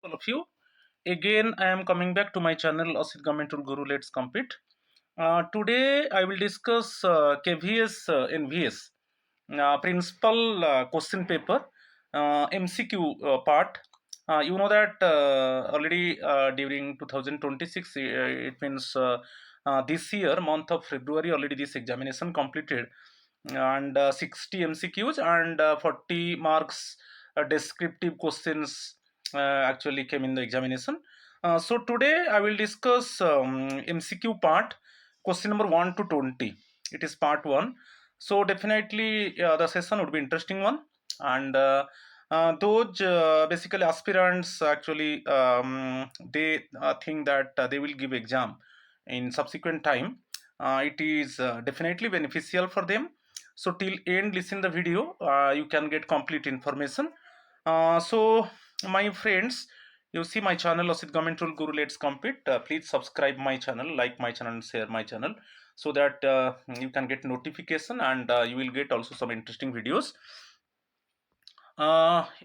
All of you. Again, I am coming back to my channel, Asit Government Rule Guru. Let's compete. Today, I will discuss KVS NVS principal question paper MCQ part. You know that already during 2026, it means this year, month of February, already this examination completed, and 60 MCQs and 40 marks descriptive questions actually came in the examination. So today I will discuss MCQ part, question number 1 to 20. It is part 1. So definitely the session would be interesting one, and those basically aspirants actually they think that they will give exam in subsequent time. It is definitely beneficial for them. So till end listen the video, you can get complete information. So my friends, you see my channel Asit Government Rule Guru. Let's compete. Please subscribe my channel, like my channel, and share my channel, so that you can get notification, and you will get also some interesting videos.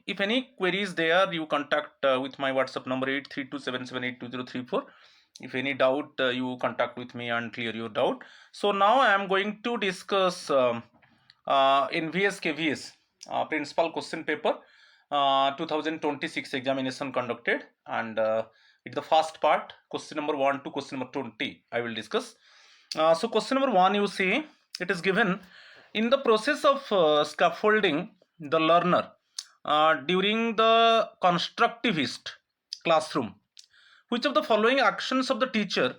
If any queries there, you contact with my WhatsApp number 8327782034. If any doubt, you contact with me and clear your doubt. So now I am going to discuss NVS KVS principal question paper 2026 examination conducted, and it's the first part, question number 1 to question number 20 I will discuss. So question number 1, you see, it is given: in the process of scaffolding the learner during the constructivist classroom, which of the following actions of the teacher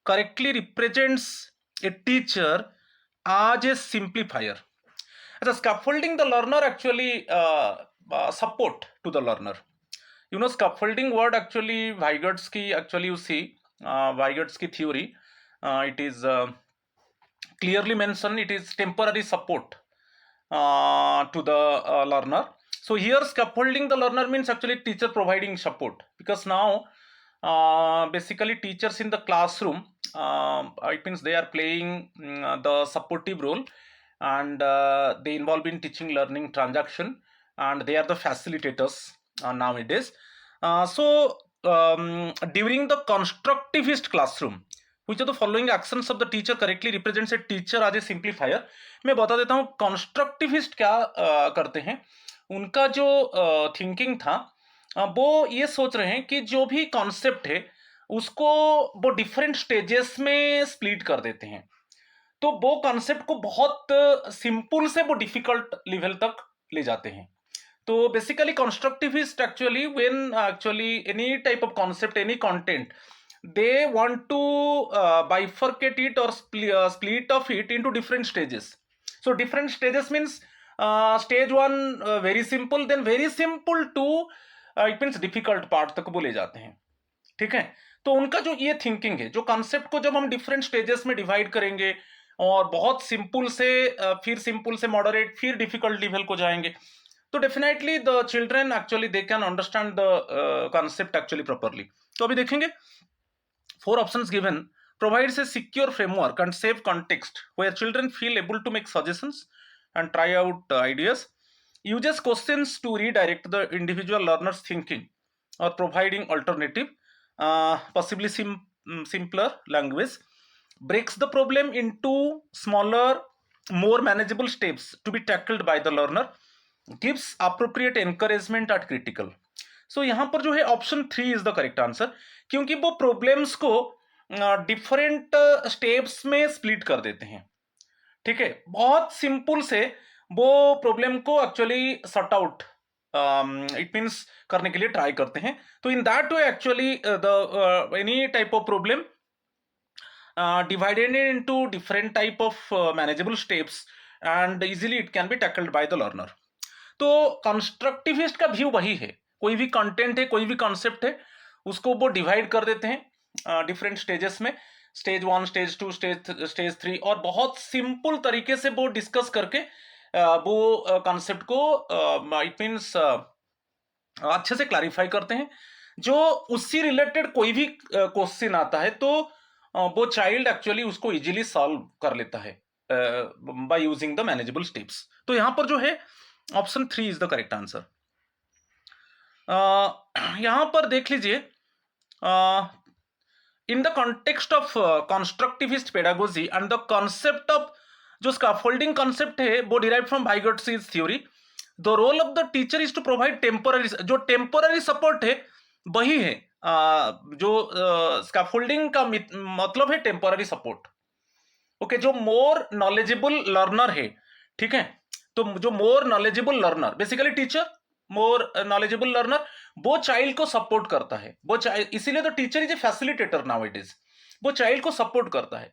correctly represents a teacher as a simplifier? The scaffolding the learner actually support to the learner. You know, scaffolding word actually Vygotsky, actually you see Vygotsky theory, it is clearly mentioned, it is temporary support to the learner. So here scaffolding the learner means actually teacher providing support, because now basically teachers in the classroom, it means they are playing the supportive role, and they involve in teaching learning transaction, and they are the facilitators nowadays. During the constructivist classroom, which of the following actions of the teacher correctly represents a teacher as a simplifier? मैं बता देता हूँ कॉन्स्ट्रक्टिविस्ट क्या करते हैं. उनका जो thinking था, वो ये सोच रहे हैं कि जो भी कॉन्सेप्ट है उसको वो डिफरेंट स्टेजेस में स्प्लिट कर देते हैं, तो वो कॉन्सेप्ट को बहुत सिंपल से वो डिफिकल्ट लेवल तक ले जाते हैं. तो basically constructivist actually when actually any type of concept, any content, they want to bifurcate it or split of it into different stages. So different stages means stage 1 very simple, then very simple to it means difficult part तक वो ले जाते हैं. ठीक है, तो उनका जो ये थिंकिंग है, जो कॉन्सेप्ट को जब हम डिफरेंट स्टेजेस में डिवाइड करेंगे और बहुत सिंपल से फिर सिंपल से मॉडरेट फिर डिफिकल्ट लेवल को जाएंगे, तो definitely the children actually they can understand the concept actually properly. तो अभी देखेंगे 4 options given provides a secure framework and safe context where children feel able to make suggestions and try out ideas, uses questions to redirect the individual learner's thinking or providing alternative, possibly simpler language, breaks the problem into smaller, more manageable steps to be tackled by the learner, gives appropriate encouragement at critical. सो यहाँ पर जो है option 3 is the correct answer, क्योंकि वो problems को different steps में split कर देते हैं. ठीक है, बहुत सिंपल से वो प्रॉब्लम को actually sort out it means करने के लिए ट्राई करते हैं. तो in that way actually the any type of problem divided into different type of manageable steps and easily it can be tackled by the learner. तो constructivist का view वही है, कोई भी कंटेंट है, कोई भी कॉन्सेप्ट है, उसको वो डिवाइड कर देते हैं डिफरेंट स्टेजेस में, स्टेज 1, स्टेज 2, स्टेज 3, और बहुत सिंपल तरीके से वो डिस्कस करके वो कॉन्सेप्ट को इट मीन्स अच्छे से क्लैरिफाई करते हैं. जो उससे रिलेटेड कोई भी क्वेश्चन आता है तो वो चाइल्ड एक्चुअली उसको इजीली सॉल्व कर लेता है by using the manageable steps. तो यहाँ पर जो है option 3 is the correct answer. यहाँ पर देख लीजिए, in the context of constructivist pedagogy and the concept of जो स्कैफोल्डिंग कॉन्सेप्ट है वो derive from Vygotsky's theory. The role of the teacher is to provide temporary, जो टेम्पोररी सपोर्ट है वही है जो स्कैफोल्डिंग का मतलब है टेम्पोररी सपोर्ट। ओके, जो मोर नॉलेजेबल लर्नर है, ठीक है, तो जो more knowledgeable learner, basically teacher more knowledgeable learner, वो चाइल्ड को सपोर्ट करता है, वो चाइल्ड, इसीलिए तो teacher is a facilitator now it is, वो चाइल्ड को सपोर्ट करता है,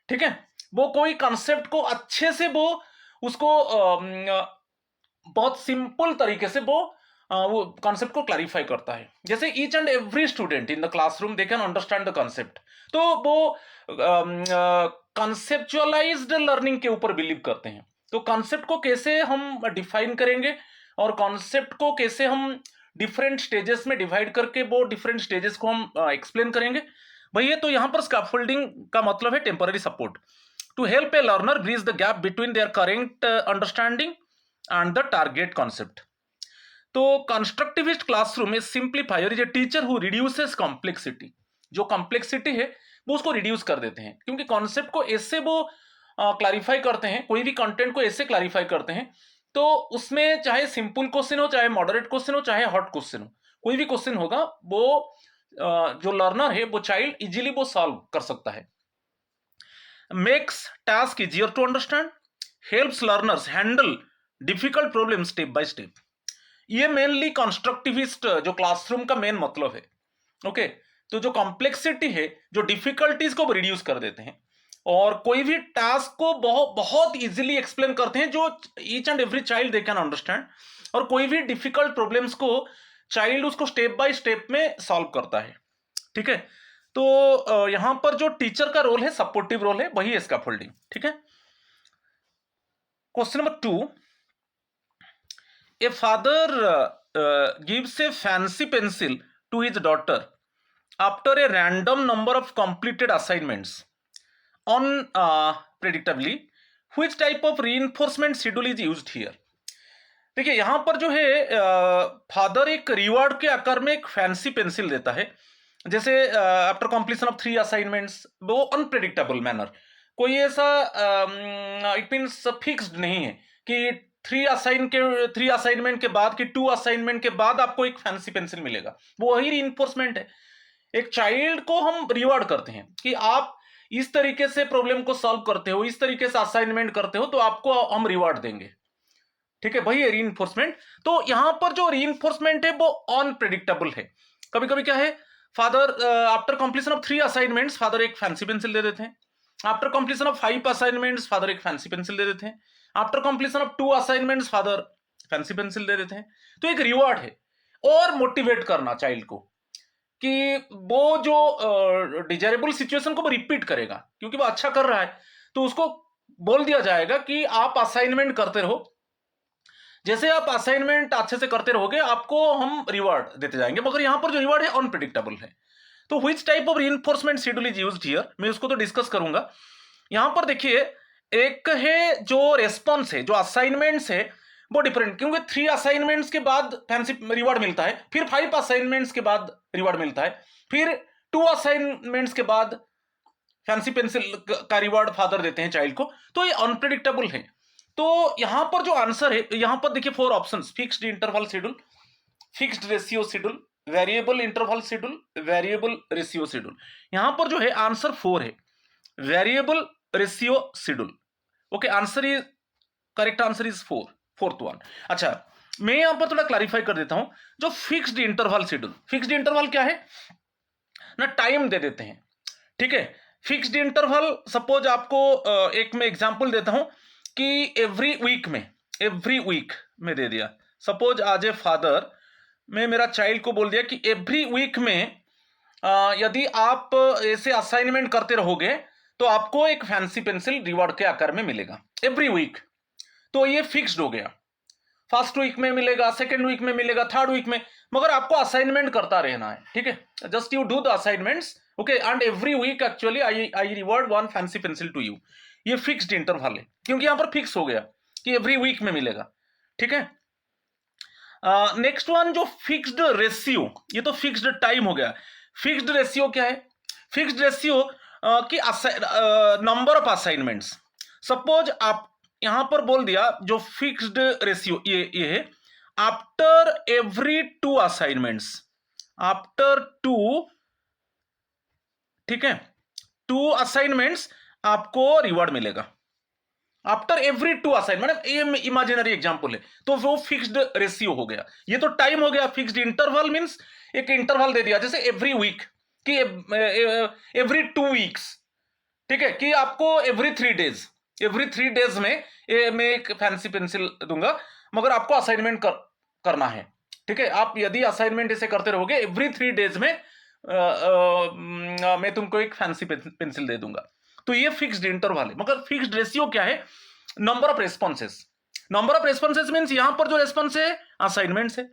ठीक है, वो कोई कॉन्सेप्ट को अच्छे से वो उसको बहुत सिंपल तरीके से वो कॉन्सेप्ट को क्लैरिफाई करता है। जैसे each and every student in the classroom they can understand the concept, तो वो कॉन्सेप्चुअलाइज्ड लर्निंग के ऊपर बिलीव करते हैं। तो कॉन्सेप्ट को कैसे हम डिफाइन करेंगे और कॉन्सेप्ट को कैसे हम डिफरेंट स्टेजेस में डिवाइड करके वो डिफरेंट स्टेजेस को हम एक्सप्लेन करेंगे, भैया। तो यहाँ पर स्कैफोल्डिंग का मतलब है temporary support to help a learner bridge the gap between their current understanding and the target concept. तो कंस्ट्रक्टिविस्ट क्लासरूम में simplifier is a teacher who reduces complexity, जो कॉम्प्लेक्सिटी है वो उसको रिड्यूस कर देते हैं, क्योंकि कॉन्सेप्ट को ऐसे वो क्लैरिफाई करते हैं, कोई भी कंटेंट को ऐसे क्लैरिफाई करते हैं, तो उसमें चाहे सिंपल क्वेश्चन हो, चाहे मॉडरेट क्वेश्चन हो, चाहे हॉट क्वेश्चन हो, कोई भी क्वेश्चन होगा वो जो लर्नर है वो चाइल्ड इजीली वो सॉल्व कर सकता है। Makes task easier to understand, helps learners handle difficult problem step by step. ये मेनली कंस्ट्रक्टिविस्ट जो क्लासरूम का मेन मतलब है। ओके, तो जो कॉम्प्लेक्सिटी है, जो डिफिकल्टीज को रिड्यूस कर देते हैं और कोई भी टास्क को बहुत इजीली एक्सप्लेन करते हैं जो each and every child they can understand, और कोई भी डिफिकल्ट प्रॉब्लम्स को चाइल्ड उसको स्टेप बाय स्टेप में सॉल्व करता है, ठीक है। तो यहां पर जो टीचर का रोल है, सपोर्टिव रोल है, वही है स्कैफोल्डिंग, ठीक है। Question number 2, a father gives a fancy pencil to his daughter after a random number of completed assignments on predictably, which type of reinforcement schedule is used here? देखिए यहाँ पर जो है फादर एक रिवार्ड के आकार में एक फैंसी पेंसिल देता है, जैसे आफ्टर कंप्लीशन ऑफ 3 असाइनमेंट्स, वो अनप्रेडिक्टेबल मैनर, कोई ऐसा इट मीन्स फिक्स्ड नहीं है कि 3 असाइनमेंट के बाद कि 2 असाइनमेंट के बाद आपको एक फैंसी पेंसिल मिलेगा, वो वही रीइंफोर्समेंट है। एक चाइल्ड को हम रिवार्ड करते हैं कि आप इस तरीके से प्रॉब्लम को सॉल्व करते हो, इस तरीके से असाइनमेंट करते हो, तो आपको हम रिवार्ड देंगे, ठीक है, वही है रीइंफोर्समेंट। तो यहां पर जो रीइंफोर्समेंट है वो अनप्रेडिक्टेबल है। कभी कभी क्या है, father after completion of 3 assignments father एक फैंसी पेंसिल दे देते हैं, after completion of 5 assignments father एक फैंसी पेंसिल दे देते हैं, after completion of 2 assignments father fancy pencil दे देते हैं। तो एक रिवार्ड है और मोटिवेट करना चाइल्ड को कि वो जो डिजायरेबल सिचुएशन को वो रिपीट करेगा, क्योंकि वो अच्छा कर रहा है, तो उसको बोल दिया जाएगा कि आप असाइनमेंट करते रहो, जैसे आप असाइनमेंट अच्छे से करते रहोगे आपको हम रिवार्ड देते जाएंगे। मगर यहां पर जो रिवार्ड है अनप्रेडिक्टेबल है। तो which type of reinforcement schedule is used here, मैं उसको तो डिस्कस करूंगा। यहां पर देखिए, एक है जो रेस्पॉन्स है, जो असाइनमेंट्स है वो डिफरेंट, क्योंकि 3 असाइनमेंट्स के बाद फैंसी रिवार्ड मिलता है, फिर 5 असाइनमेंट्स के बाद रिवार्ड मिलता है, फिर 2 असाइनमेंट्स के बाद फैंसी पेंसिल का रिवार्ड फादर देते हैं चाइल्ड को। तो ये अनप्रेडिक्टेबल है। तो यहां पर जो आंसर है, यहां पर देखिए 4 options, fixed interval schedule, fixed ratio schedule, variable interval schedule, variable ratio schedule. यहां पर जो है आंसर 4 है, variable ratio schedule. Okay, answer is correct, answer is 4, fourth one. अच्छा, मैं यहां पर थोड़ा क्लैरिफाई कर देता हूं। जो fixed interval schedule, fixed interval क्या है ना, टाइम दे देते हैं, ठीक है। फिक्स्ड इंटरवल, सपोज आपको एक मैं एग्जांपल देता हूं कि एवरी वीक में दे दिया, सपोज आज ए फादर, मैं मेरा चाइल्ड को बोल दिया कि एवरी वीक में यदि आप ऐसे असाइनमेंट करते रहोगे तो आपको एक फैंसी पेंसिल रिवार्ड के आकार में मिलेगा एवरी वीक। तो ये फिक्स्ड हो गया, फर्स्ट वीक में मिलेगा, सेकेंड वीक में मिलेगा, थर्ड वीक में, मगर आपको असाइनमेंट करता रहना है, ठीक है। Just you do the assignments, okay, and every week actually I reward 1 fancy pencil to you. ये फिक्स्ड इंटरवल है, क्योंकि यहां पर फिक्स हो गया कि एवरी वीक में मिलेगा, ठीक है। नेक्स्ट वन जो फिक्स्ड रेशियो, ये तो फिक्स्ड टाइम हो गया। फिक्स्ड रेशियो क्या है? फिक्स्ड रेशियो की नंबर ऑफ असाइनमेंट्स। सपोज आप यहां पर बोल दिया जो फिक्स्ड रेशियो ये है, आफ्टर एवरी 2 असाइनमेंट्स, आफ्टर 2, ठीक है, 2 असाइनमेंट्स आपको रिवॉर्ड मिलेगा। आफ्टर एवरी 2 असाइनमेंट, ये इमेजिनरी एग्जांपल है, तो वो फिक्स्ड रेशियो हो गया। ये तो टाइम हो गया। फिक्स्ड इंटरवल मींस एक इंटरवल दे दिया, जैसे एवरी वीक कि एवरी 2 वीक्स, ठीक है, कि आपको एवरी 3 डेज, एवरी 3 डेज में मैं एक फैंसी पेंसिल दूंगा, मगर आपको असाइनमेंट करना है, ठीक है। आप यदि असाइनमेंट ऐसे करते रहोगे एवरी 3 डेज में मैं तुमको एक फैंसी पेंसिल दे दूंगा। तो ये फिक्स्ड इंटरवल है। मगर फिक्स्ड रेशियो क्या है? Number of responses. Number of responses means यहां पर जो रेस्पॉन्स है असाइनमेंट्स है।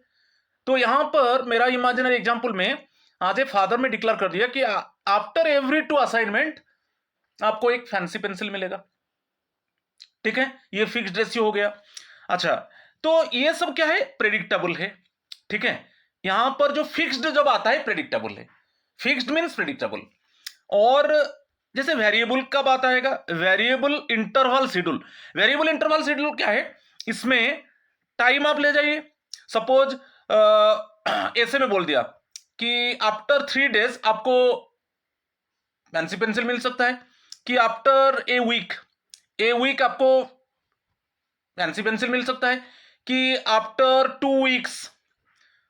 तो यहां पर मेरा इमेजिनरी एग्जांपल में आज ए फादर में डिक्लेयर कर दिया कि आफ्टर एवरी 2 असाइनमेंट आपको एक फैंसी पेंसिल मिलेगा, ठीक है। ये फिक्स्ड रेशियो हो गया। अच्छा, तो ये सब क्या है? प्रेडिक्टेबल है, ठीक है। यहां पर जो फिक्स्ड जब आता है प्रेडिक्टेबल है। Fixed means predictable. और जैसे वेरिएबल का बात आएगा, variable interval schedule. Variable interval schedule क्या है? इसमें टाइम आप ले जाइए। सपोज ऐसे में बोल दिया कि आफ्टर 3 डेज आपको फैंसी पेंसिल मिल सकता है, कि आफ्टर ए वीक आपको फैंसी पेंसिल मिल सकता है, कि आफ्टर 2 वीक्स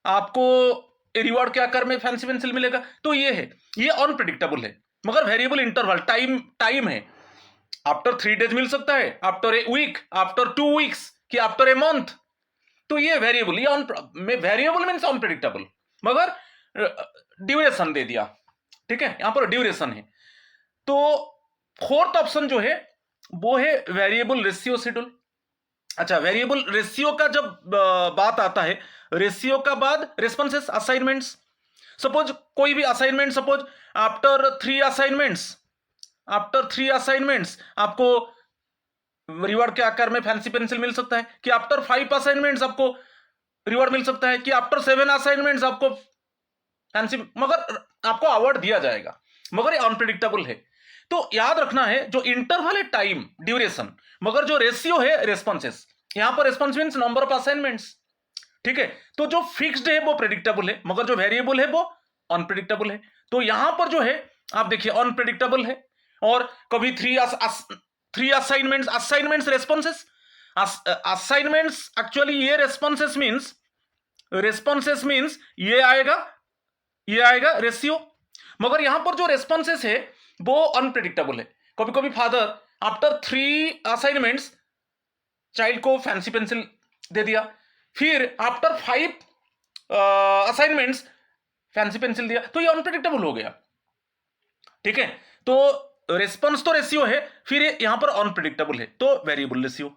आपको रिवॉर्ड के आकार में फैंसी पेंसिल मिलेगा। तो ये है, ये अनप्रेडिक्टेबल है। मगर वेरिएबल इंटरवल टाइम है, आफ्टर 3 डेज मिल सकता है, after a week, after 2 weeks, कि आफ्टर ए मंथ। तो ये वेरिएबल, ये वेरिएबल मीन्स अनप्रेडिक्टेबल, मगर ड्यूरेशन दे दिया, ठीक है, यहां पर ड्यूरेशन है। तो फोर्थ ऑप्शन जो है वो है वेरिएबल रेशियो शेड्यूल। अच्छा, वेरिएबल रेशियो का जब बात आता है, रेशियो का बाद रेस्पॉन्सेस, असाइनमेंट्स। सपोज कोई भी assignment, suppose after 3 assignments, after 3 assignments आपको रिवॉर्ड के आकार में फैंसी पेंसिल मिल सकता है, कि आफ्टर 5 असाइनमेंट्स आपको रिवॉर्ड मिल सकता है, कि आफ्टर 7 असाइनमेंट्स आपको फैंसी, मगर आपको अवार्ड दिया जाएगा, मगर ये अनप्रेडिक्टेबल है। तो याद रखना है, जो इंटरवल है टाइम ड्यूरेशन, मगर जो रेशियो है रेस्पॉन्सेस। यहां पर response means number of assignments, ठीक है। तो जो फिक्स्ड है वो प्रेडिक्टेबल है, मगर जो वेरिएबल है वो अनप्रेडिक्टेबल है। तो यहां पर जो है आप देखिए अनप्रेडिक्टेबल है। और कभी 3 असाइनमेंट्स रेस्पॉन्सेस, असाइनमेंट्स एक्चुअली ये रेस्पॉन्सेस मींस ये आएगा रेशियो, मगर यहां पर जो रेस्पॉन्सेस है वो अनप्रेडिक्टेबल है। कभी कभी फादर आफ्टर 3 असाइनमेंट्स चाइल्ड को फैंसी पेंसिल दे दिया, फिर आफ्टर 5 असाइनमेंट्स फैंसी पेंसिल दिया, तो ये अनप्रेडिक्टेबल हो गया, ठीक है। तो रेस्पॉन्स तो रेशियो है, फिर यहां पर अनप्रेडिक्टेबल है, तो वेरिएबल रेशियो,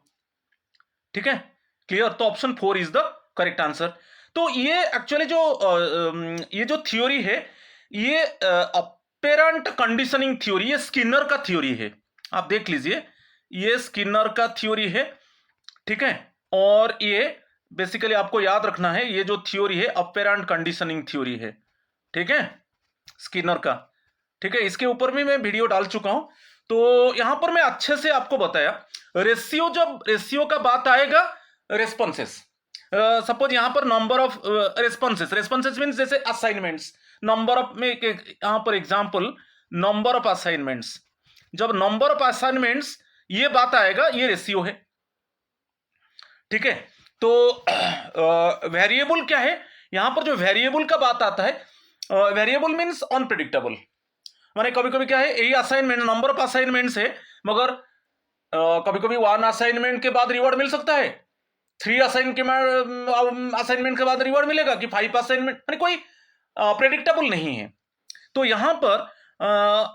ठीक है। क्लियर? तो option 4 is the correct answer. तो ये एक्चुअली ये जो थ्योरी है, ये ऑपेरेंट कंडीशनिंग थ्योरी, ये स्किनर का थ्योरी है। आप देख लीजिए, ये स्किनर का थ्योरी है, ठीक है। और ये बेसिकली आपको याद रखना है, ये जो थ्योरी है ऑपेरेंट कंडीशनिंग थ्योरी है, ठीक है, स्किनर का, ठीक है। इसके ऊपर भी मैं वीडियो डाल चुका हूं। तो यहां पर मैं अच्छे से आपको बताया रेशियो, जब रेशियो का बात आएगा रेस्पॉन्सेस, सपोज यहां पर नंबर ऑफ रेस्पॉन्सेस मींस जैसे असाइनमेंट्स, नंबर ऑफ में यहां पर एग्जांपल नंबर ऑफ असाइनमेंट्स, जब नंबर ऑफ असाइनमेंट्स ये बात आएगा ये रेशियो है, ठीक है। तो वेरिएबल क्या है? यहां पर जो वेरिएबल का बात आता है, वेरिएबल मींस अनप्रेडिक्टेबल, माने कभी कभी क्या है, यही असाइनमेंट नंबर ऑफ असाइनमेंट्स है, मगर कभी कभी 1 असाइनमेंट के बाद रिवॉर्ड मिल सकता है, 3 असाइनमेंट के बाद रिवॉर्ड मिलेगा, कि 5 असाइनमेंट, माने कोई प्रेडिक्टेबल नहीं है। तो यहां पर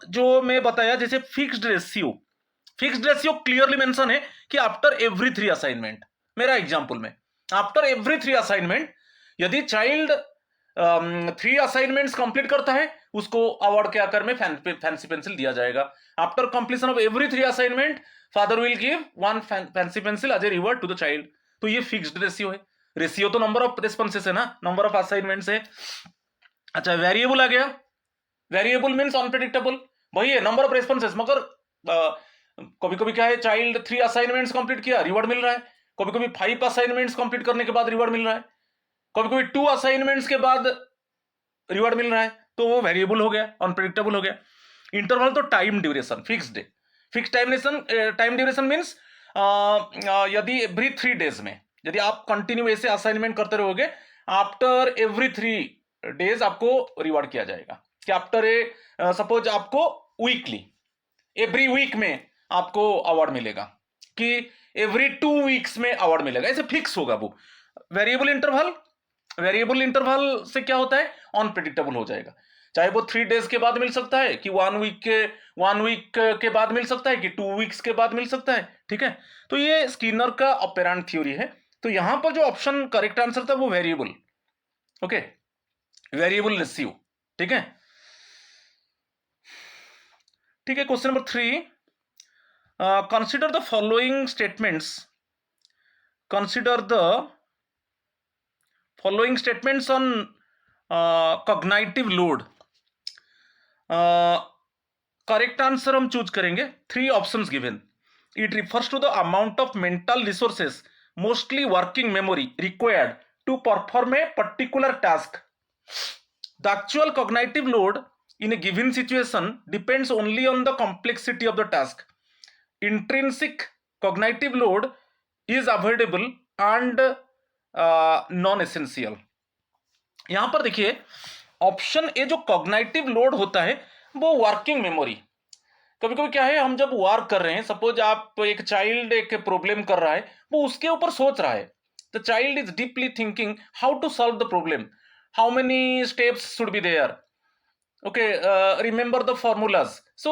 जो मैं बताया जैसे फिक्स्ड रेशियो क्लियरली मेंशन है कि आफ्टर एवरी 3 असाइनमेंट, मेरा एग्जांपल में आफ्टर एवरी 3 असाइनमेंट, यदि चाइल्ड 3 असाइनमेंट्स कंप्लीट करता है, उसको अवार्ड के आकार में फैंसी पेंसिल दिया जाएगा। After completion of every 3 assignment, father will give 1 fancy pencil as a reward to the child. तो ये फिक्स्ड रेशियो है। रेशियो तो नंबर ऑफ रिस्पॉन्सेस है ना, नंबर ऑफ असाइनमेंट्स है। अच्छा, वेरिएबल आ गया, वेरिएबल मीन्स अनप्रेडिक्टेबल, वही है नंबर ऑफ रिस्पॉन्सेस, मगर कभी कभी क्या है, चाइल्ड 3 असाइनमेंट्स कंप्लीट किया, रिवॉर्ड मिल रहा है, कभी कभी 5 असाइनमेंट्स कंप्लीट करने के बाद रिवॉर्ड मिल रहा है, कभी कभी 2 असाइनमेंट्स के बाद रिवॉर्ड मिल रहा है, तो वो वेरिएबल हो गया, अनप्रेडिक्टेबल हो गया। इंटरवल तो टाइम ड्यूरेशन फिक्स्ड है, फिक्स टाइम ड्यूरेशन मीन्स यदि एवरी 3 डेज में यदि आप कंटिन्यू ऐसे असाइनमेंट करते रहोगे, आफ्टर एवरी 3 डेज आपको रिवॉर्ड किया जाएगा, कि आफ्टर सपोज आपको वीकली, एवरी वीक में आपको अवार्ड मिलेगा, कि एवरी 2 वीक्स में अवार्ड मिलेगा, ऐसे फिक्स होगा वो। वेरिएबल इंटरवल से क्या होता है, अनप्रेडिक्टेबल हो जाएगा, चाहे वो 3 डेज के बाद मिल सकता है, कि 1 वीक के बाद मिल सकता है, कि 2 वीक्स के बाद मिल सकता है, ठीक है। तो ये स्किनर का ऑपेरेंट थ्योरी है। तो यहां पर जो ऑप्शन करेक्ट आंसर था वो वेरिएबल, ओके, वेरिएबल रेशियो, ठीक है। ठीक है, question number 3, consider the following statements, consider the following statements on cognitive load. Correct answer हम चूज करेंगे, 3 options given. It refers to the amount of mental resources, mostly working memory required to perform a particular task. The actual cognitive load in a given situation depends only on the complexity of the task. Intrinsic cognitive load is avoidable and non-essential. यहां पर देखिए option ए, जो cognitive load होता है वो working memory. कभी कभी क्या है, हम जब वर्क कर रहे हैं, सपोज आप एक चाइल्ड एक प्रॉब्लम कर रहा है, वो उसके ऊपर सोच रहा है, the child is deeply thinking how to solve the problem, how many steps should be there, okay, remember the formulas, so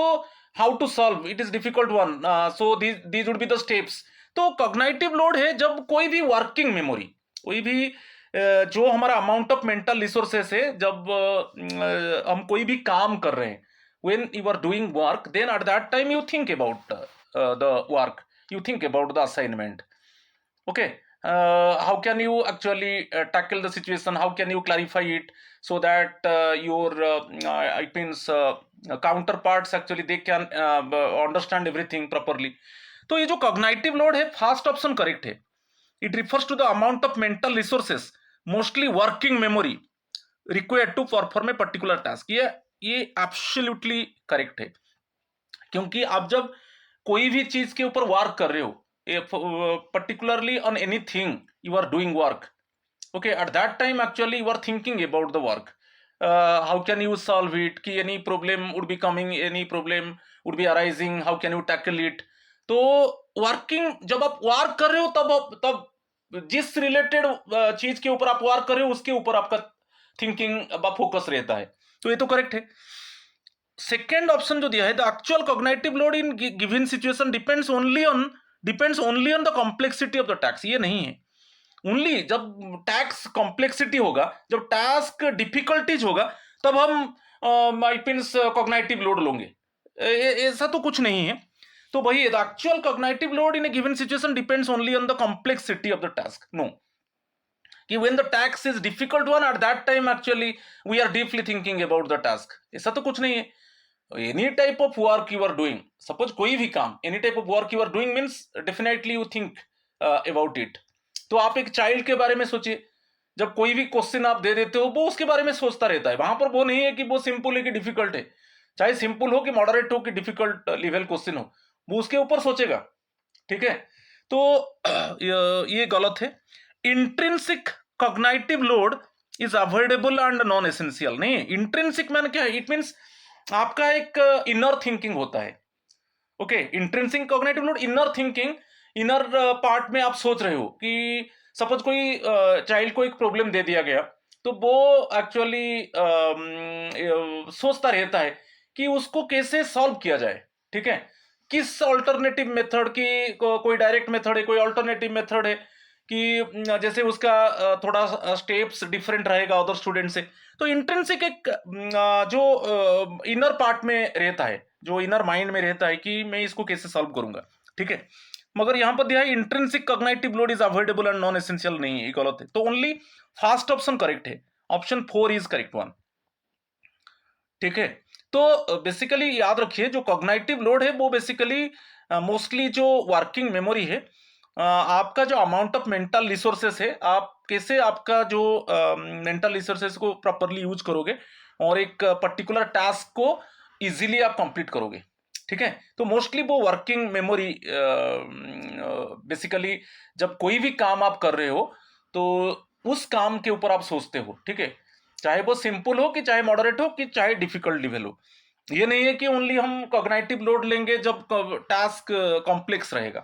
how to solve it is difficult one, so these would be the steps. तो cognitive load है जब कोई भी working memory, कोई भी जो हमारा amount of mental resources है, जब हम कोई भी काम कर रहे हैं, when you are doing work, then at that time you think about the work, you think about the assignment, okay. How can you actually tackle the situation, how can you clarify it, so that your it means counterparts actually they can understand everything properly. तो ये जो cognitive load है, first option correct है। It refers to the amount of mental resources, mostly working memory required to perform a particular task. ये absolutely correct है, क्योंकि आप जब कोई भी चीज के ऊपर वर्क कर रहे हो, particularly on anything you are doing work, okay, at that time actually you are thinking about the work, how can you solve it, कि any problem would be coming, any problem would be arising, how can you tackle it। तो working, जब आप work कर रहे हो तब जिस related चीज के ऊपर आप वर्क कर रहे हो उसके ऊपर आपका थिंकिंग फोकस रहता है, तो ये तो करेक्ट है। सेकेंड ऑप्शन जो दिया है, the actual cognitive load in given situation depends only on the complexity of the task, ये नहीं है। ओनली जब टास्क कॉम्प्लेक्सिटी होगा, जब टास्क डिफिकल्टीज होगा, तब हम मीन्स कॉग्निटिव लोड लोगे, ऐसा तो कुछ नहीं है। तो वही, the actual cognitive load in a given situation depends only on the complexity of the task, no, कि when the task is difficult one, at that time actually we are deeply thinking about the task, ऐसा तो कुछ नहीं है। Any type of work you are doing, suppose कोई भी काम, any type of work you are doing means definitely you think about it. तो आप एक चाइल्ड के बारे में सोचिए, जब कोई भी क्वेश्चन आप दे देते हो, वो उसके बारे में सोचता रहता है, वहां पर वो नहीं है कि वो सिंपल है कि डिफिकल्ट है, चाहे सिंपल हो कि मॉडरेट हो कि डिफिकल्ट लेवल क्वेश्चन हो, वो उसके ऊपर सोचेगा, ठीक है। तो ये गलत है। Intrinsic cognitive load is avoidable and non essential, नहीं, इंट्रिंसिक मैंने क्या है, इट मीन्स आपका एक इनर थिंकिंग होता है, okay. Intrinsic cognitive load, inner thinking, inner part में आप सोच रहे हो कि सपोज कोई चाइल्ड को एक प्रॉब्लम दे दिया गया, तो वो एक्चुअली सोचता रहता है कि उसको कैसे सॉल्व किया जाए, ठीक है, किस ऑल्टरनेटिव मेथड की, कोई डायरेक्ट मेथड है, कोई ऑल्टरनेटिव मेथड है, कि जैसे उसका थोड़ा स्टेप्स डिफरेंट रहेगा अदर स्टूडेंट से। तो इंट्रिंसिक एक जो इनर पार्ट में रहता है, जो इनर माइंड में रहता है कि मैं इसको कैसे सॉल्व करूंगा, ठीक है। मगर यहाँ पर दिया है intrinsic cognitive load is avoidable and non essential, नहीं है, गलत है। तो ओनली फर्स्ट ऑप्शन करेक्ट है, ऑप्शन 4 इज करेक्ट वन। ठीक है, तो बेसिकली याद रखिए जो कॉग्निटिव लोड है वो बेसिकली मोस्टली जो वर्किंग मेमोरी है, आपका जो अमाउंट ऑफ मेंटल रिसोर्सेस है, आप कैसे आपका जो मेंटल रिसोर्सेस को प्रॉपरली यूज करोगे और एक पर्टिकुलर टास्क को इजीली आप कंप्लीट करोगे। ठीक है, तो मोस्टली वो वर्किंग मेमोरी बेसिकली जब कोई भी काम आप कर रहे हो तो उस काम के ऊपर आप सोचते हो। ठीक है, चाहे वो सिंपल हो कि चाहे मॉडरेट हो कि चाहे डिफिकल्ट लेवल हो। ये नहीं है कि ओनली हम कॉग्निटिव लोड लेंगे जब टास्क कॉम्प्लेक्स रहेगा।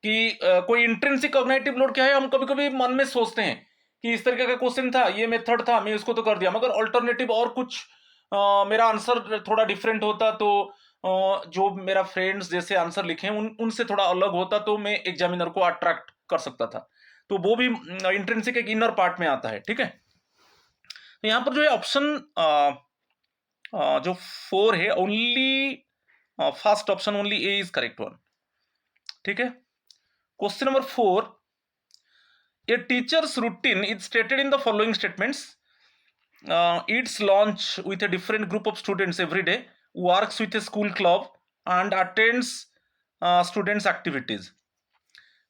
कि कोई इंट्रिंसिक कॉग्निटिव लोड क्या है, हम कभी कभी मन में सोचते हैं कि इस तरीके का क्वेश्चन था, ये मेथड था, मैं इसको तो कर दिया, मगर ऑल्टरनेटिव और कुछ मेरा आंसर थोड़ा डिफरेंट होता, तो जो मेरा फ्रेंड्स जैसे आंसर लिखे उनसे थोड़ा अलग होता, तो मैं एग्जामिनर को अट्रैक्ट कर सकता था। तो वो भी इंट्रिंसिक एक इनर पार्ट में आता है। ठीक है, तो यहाँ पर जो है ऑप्शन जो 4 है, only first option only A is correct one. ठीक है, question number 4, a teacher's routine is stated in the following statements. It's launch with a different group of students every day, works with a school club and attends students activities,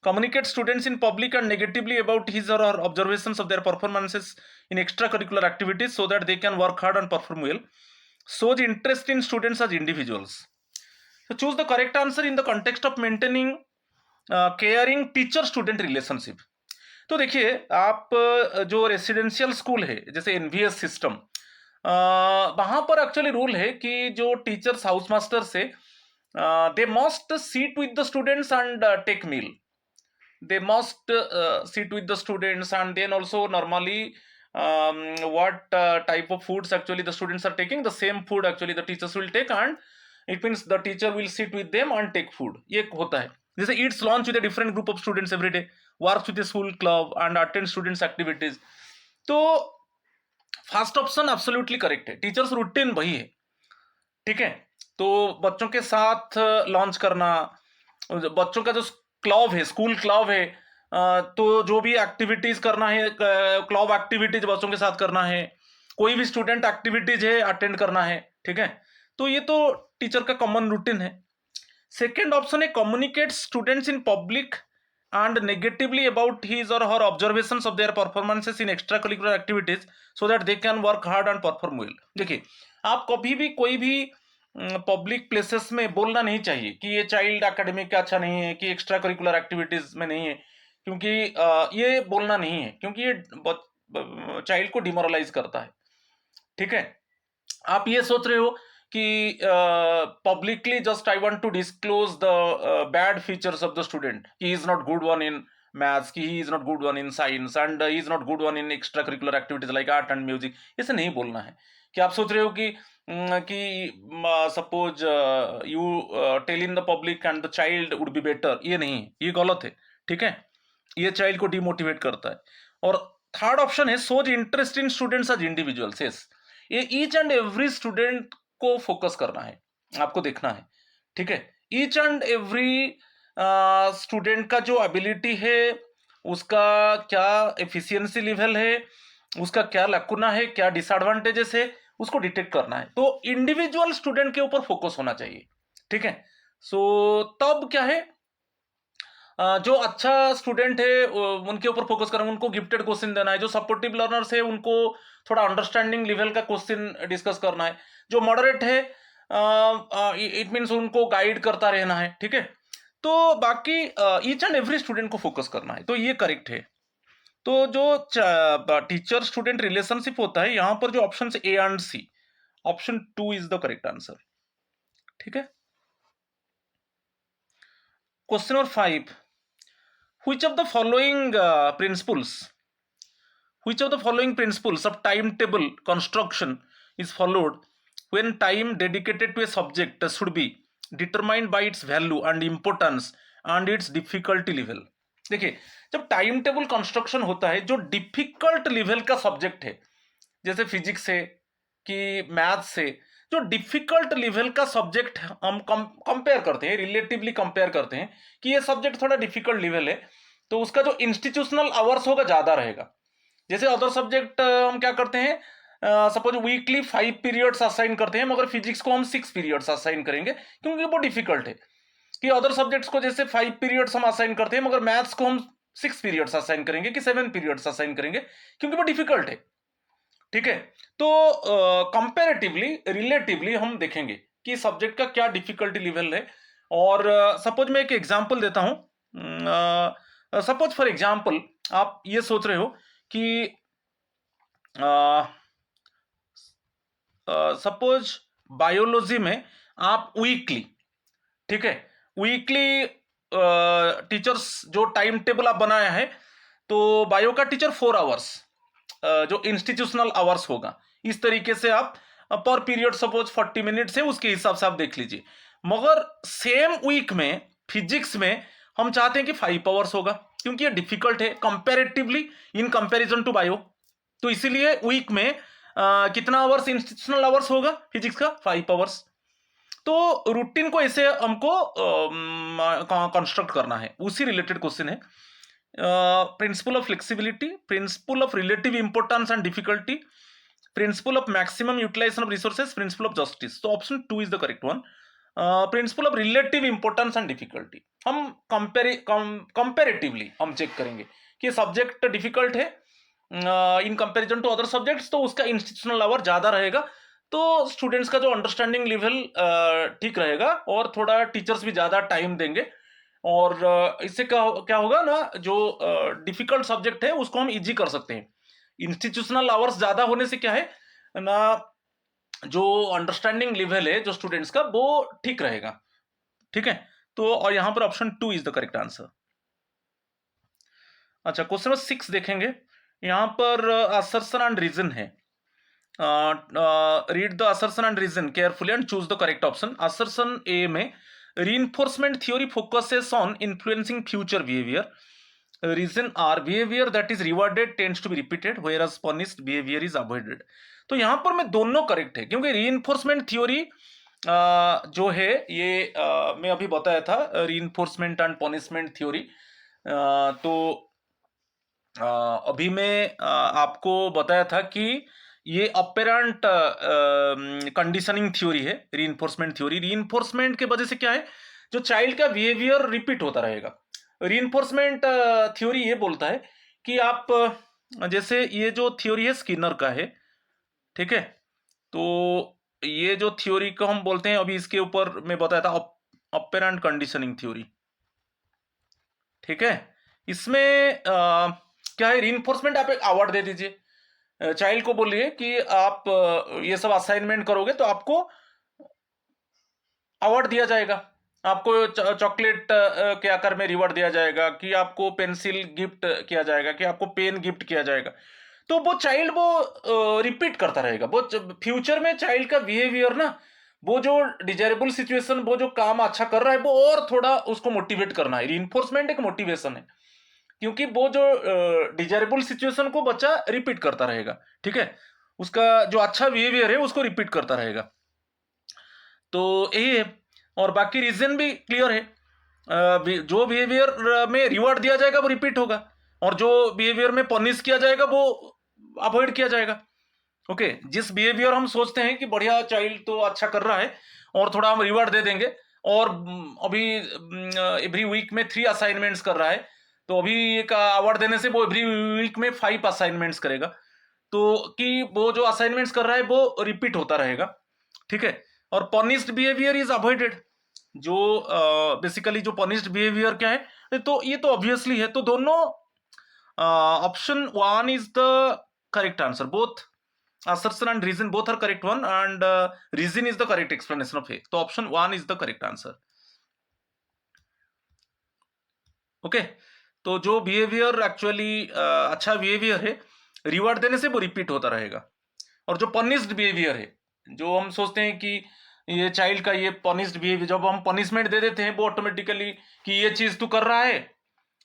communicates students in public and negatively about his or her observations of their performances in extracurricular activities so that they can work hard and perform well, shows interest in students as individuals. So choose the correct answer in the context of maintaining caring teacher student relationship. तो देखिए, आप जो residential school है जैसे NVS system, वहां पर actually rule है कि जो टीचर्स हाउस मास्टर से they must sit with the students and take meal, they must sit with the students, and then also normally what type of foods actually the students are taking, the same food actually the teachers will take, and it means the teacher will sit with them and take food, ये होता है। जैसे eats lunch with a different group of students every day, works with a school club and attends students activities, तो first option absolutely correct है, teachers routine वही है। ठीक है, तो बच्चों के साथ लॉन्च करना, बच्चों का जो क्लब है, स्कूल क्लब है, तो जो भी एक्टिविटीज करना है, क्लब एक्टिविटीज बच्चों के साथ करना है, कोई भी स्टूडेंट एक्टिविटीज है अटेंड करना है। ठीक है, तो ये तो टीचर का कॉमन रूटीन है। सेकेंड ऑप्शन है communicate students in public and negatively about his or her observations of their performances in extracurricular activities so that they can work hard and perform well। देखिए, आप कभी भी कोई भी public places में बोलना नहीं चाहिए कि ये चाइल्ड एकेडमिक का अच्छा नहीं है, कि एक्स्ट्रा करिकुलर एक्टिविटीज में नहीं है, क्योंकि ये बोलना नहीं है, क्योंकि ये चाइल्ड को डिमोरलाइज करता है। ठीक है, आप ये सोच रहे हो कि publicly just I want to disclose the bad features of the student, he is not good one in maths, कि he is not good one in science and he is not good one in extra curricular activities like art and music, ऐसे नहीं बोलना है। कि आप सोच रहे हो कि suppose you tell in the public and the child would be better, ये नहीं है, ये गलत है। ठीक है, ये चाइल्ड को डिमोटिवेट करता है। और थर्ड ऑप्शन है shows interest in students as individuals. यस, ये ईच एंड एवरी स्टूडेंट को फोकस करना है, आपको देखना है। ठीक है, ईच एंड एवरी स्टूडेंट का जो एबिलिटी है, उसका क्या एफिशिएंसी लेवल है, उसका क्या लैकुना है, क्या डिसएडवांटेजेस है, उसको डिटेक्ट करना है। तो इंडिविजुअल स्टूडेंट के ऊपर फोकस होना चाहिए। ठीक है, सो तब क्या है, जो अच्छा स्टूडेंट है उनके ऊपर फोकस करना, उनको गिफ्टेड क्वेश्चन देना है। जो सपोर्टिव लर्नर्स है उनको थोड़ा अंडरस्टैंडिंग लेवल का क्वेश्चन डिस्कस करना है। जो मॉडरेट है इट मीन्स उनको गाइड करता रहना है। ठीक है, तो बाकी ईच एंड एवरी स्टूडेंट को फोकस करना है, तो ये करेक्ट है। तो जो टीचर स्टूडेंट रिलेशनशिप होता है, यहां पर जो option A and C, option 2 is the correct answer. ठीक है, question number 5, which of the following principles of timetable construction is followed when time dedicated to a subject should be determined by its value and importance and its difficulty level। देखिए, जब time table construction होता है, जो difficult level का subject है, जैसे physics है कि मैथ्स है, जो डिफिकल्ट लेवल का सब्जेक्ट हम कंपेयर करते हैं, रिलेटिवली कंपेयर करते हैं कि ये सब्जेक्ट थोड़ा डिफिकल्ट लेवल है, तो उसका जो इंस्टीट्यूशनल आवर्स होगा ज्यादा रहेगा। जैसे अदर सब्जेक्ट हम क्या करते हैं, सपोज वीकली 5 पीरियड्स असाइन करते हैं, मगर फिजिक्स को हम 6 पीरियड्स असाइन करेंगे क्योंकि वो डिफिकल्ट है। कि अदर सब्जेक्ट्स को जैसे 5 पीरियड्स हम असाइन करते हैं, मगर मैथ्स को हम 6 पीरियड्स असाइन करेंगे कि 7 पीरियड्स असाइन करेंगे क्योंकि वो डिफिकल्ट है। ठीक है, तो कंपैरेटिवली रिलेटिवली हम देखेंगे कि सब्जेक्ट का क्या डिफिकल्टी लेवल है। और सपोज मैं एक एग्जांपल देता हूं। सपोज फॉर एग्जांपल आप ये सोच रहे हो कि सपोज बायोलॉजी में आप वीकली, ठीक है, वीकली टीचर्स जो टाइम टेबल आप बनाया है, तो बायो का टीचर 4 आवर्स जो इंस्टीट्यूशनल आवर्स होगा, इस तरीके से आप पर पीरियड सपोज 40 मिनट्स है, उसके हिसाब से आप देख लीजिए। मगर सेम वीक में फिजिक्स में हम चाहते हैं कि 5 आवर्स होगा क्योंकि ये डिफिकल्ट है comparatively in comparison to bio. तो इसीलिए वीक में कितना आवर्स इंस्टीट्यूशनल आवर्स होगा फिजिक्स का, 5 आवर्स। तो रूटीन को ऐसे हमको कंस्ट्रक्ट करना है, उसी रिलेटेड क्वेश्चन है। Principle of flexibility, principle of relative importance and difficulty, principle of maximum utilisation of resources, principle of justice. तो option 2 is the correct one. Principle of relative importance and difficulty, हम comparatively हम check करेंगे कि subject difficult है in comparison to other subjects, तो उसका institutional our ज्यादा रहेगा, तो स्टूडेंट्स का जो अंडरस्टैंडिंग लेवल ठीक रहेगा और थोड़ा टीचर्स भी ज्यादा टाइम देंगे। और इससे क्या होगा ना, जो डिफिकल्ट सब्जेक्ट है उसको हम इजी कर सकते हैं। इंस्टीट्यूशनल आवर्स ज्यादा होने से क्या है ना, जो अंडरस्टैंडिंग लेवल है जो स्टूडेंट्स का वो ठीक रहेगा। ठीक है, तो और यहां पर option 2 is the correct answer. अच्छा, क्वेश्चन नंबर 6 देखेंगे। यहां पर असर्शन एंड रीजन है। Read the assertion and reason carefully and choose the correct option. Assertion A में reinforcement theory focuses on influencing future behavior. Reason are behavior that is rewarded tends to be repeated whereas punished behavior is avoided. तो यहां पर मैं दोनों correct है क्योंकि reinforcement theory जो है ये मैं अभी बताया था, reinforcement and punishment theory। तो अभी मैं आपको बताया था कि ये अपेरेंट कंडीशनिंग थ्योरी है रीइंफोर्समेंट थ्योरी। रीइंफोर्समेंट के वजह से क्या है, जो चाइल्ड का बिहेवियर रिपीट होता रहेगा। रीइंफोर्समेंट थ्योरी ये बोलता है कि आप जैसे ये जो थ्योरी है स्किनर का है, ठीक है, तो ये जो थ्योरी को हम बोलते हैं, अभी इसके ऊपर मैं बताया था अपेरेंट कंडीशनिंग थ्योरी। ठीक है, इसमें क्या है, रीइंफोर्समेंट आप एक अवार्ड दे दीजिए चाइल्ड को, बोलिए कि आप ये सब असाइनमेंट करोगे तो आपको अवार्ड दिया जाएगा, आपको चॉकलेट के आकार में रिवॉर्ड दिया जाएगा, कि आपको पेंसिल गिफ्ट किया जाएगा, कि आपको पेन गिफ्ट किया जाएगा। तो वो चाइल्ड वो रिपीट करता रहेगा, वो फ्यूचर में चाइल्ड का बिहेवियर ना, वो जो डिजायरेबल सिचुएशन, वो जो काम अच्छा कर रहा है, वो और थोड़ा उसको मोटिवेट करना है। रीइंफोर्समेंट एक मोटिवेशन है क्योंकि वो जो डिजायरेबल सिचुएशन को बच्चा रिपीट करता रहेगा। ठीक है, उसका जो अच्छा बिहेवियर है उसको रिपीट करता रहेगा। तो यही है, और बाकी रीजन भी क्लियर है। जो बिहेवियर में रिवॉर्ड दिया जाएगा वो रिपीट होगा, और जो बिहेवियर में पनिश किया जाएगा वो अवॉइड किया जाएगा। ओके, जिस बिहेवियर हम सोचते हैं कि बढ़िया चाइल्ड तो अच्छा कर रहा है और थोड़ा हम रिवॉर्ड दे देंगे, और अभी एवरी वीक में 3 असाइनमेंट्स कर रहा है, तो अभी एक अवार्ड देने से वो एवरी वीक में 5 असाइनमेंट्स करेगा, तो कि वो जो असाइनमेंट्स कर रहा है वो रिपीट होता रहेगा। ठीक है, और पनिश्ड बिहेवियर इज अवॉइडेड, जो बेसिकली जो पनिश्ड बिहेवियर क्या है, तो ये तो ऑब्वियसली है। तो दोनों option 1 is the correct answer, both assertion and reason both are correct one, and reason is the correct explanation of A. तो option 1 is the correct answer. Okay, तो जो बिहेवियर एक्चुअली अच्छा बिहेवियर है, reward देने से वो repeat होता रहेगा, और जो पनिश्ड बिहेवियर है, जो हम सोचते हैं कि ये चाइल्ड का ये पनिश्ड बिहेवियर, जब हम पनिशमेंट दे देते हैं वो ऑटोमेटिकली कि ये चीज तू कर रहा है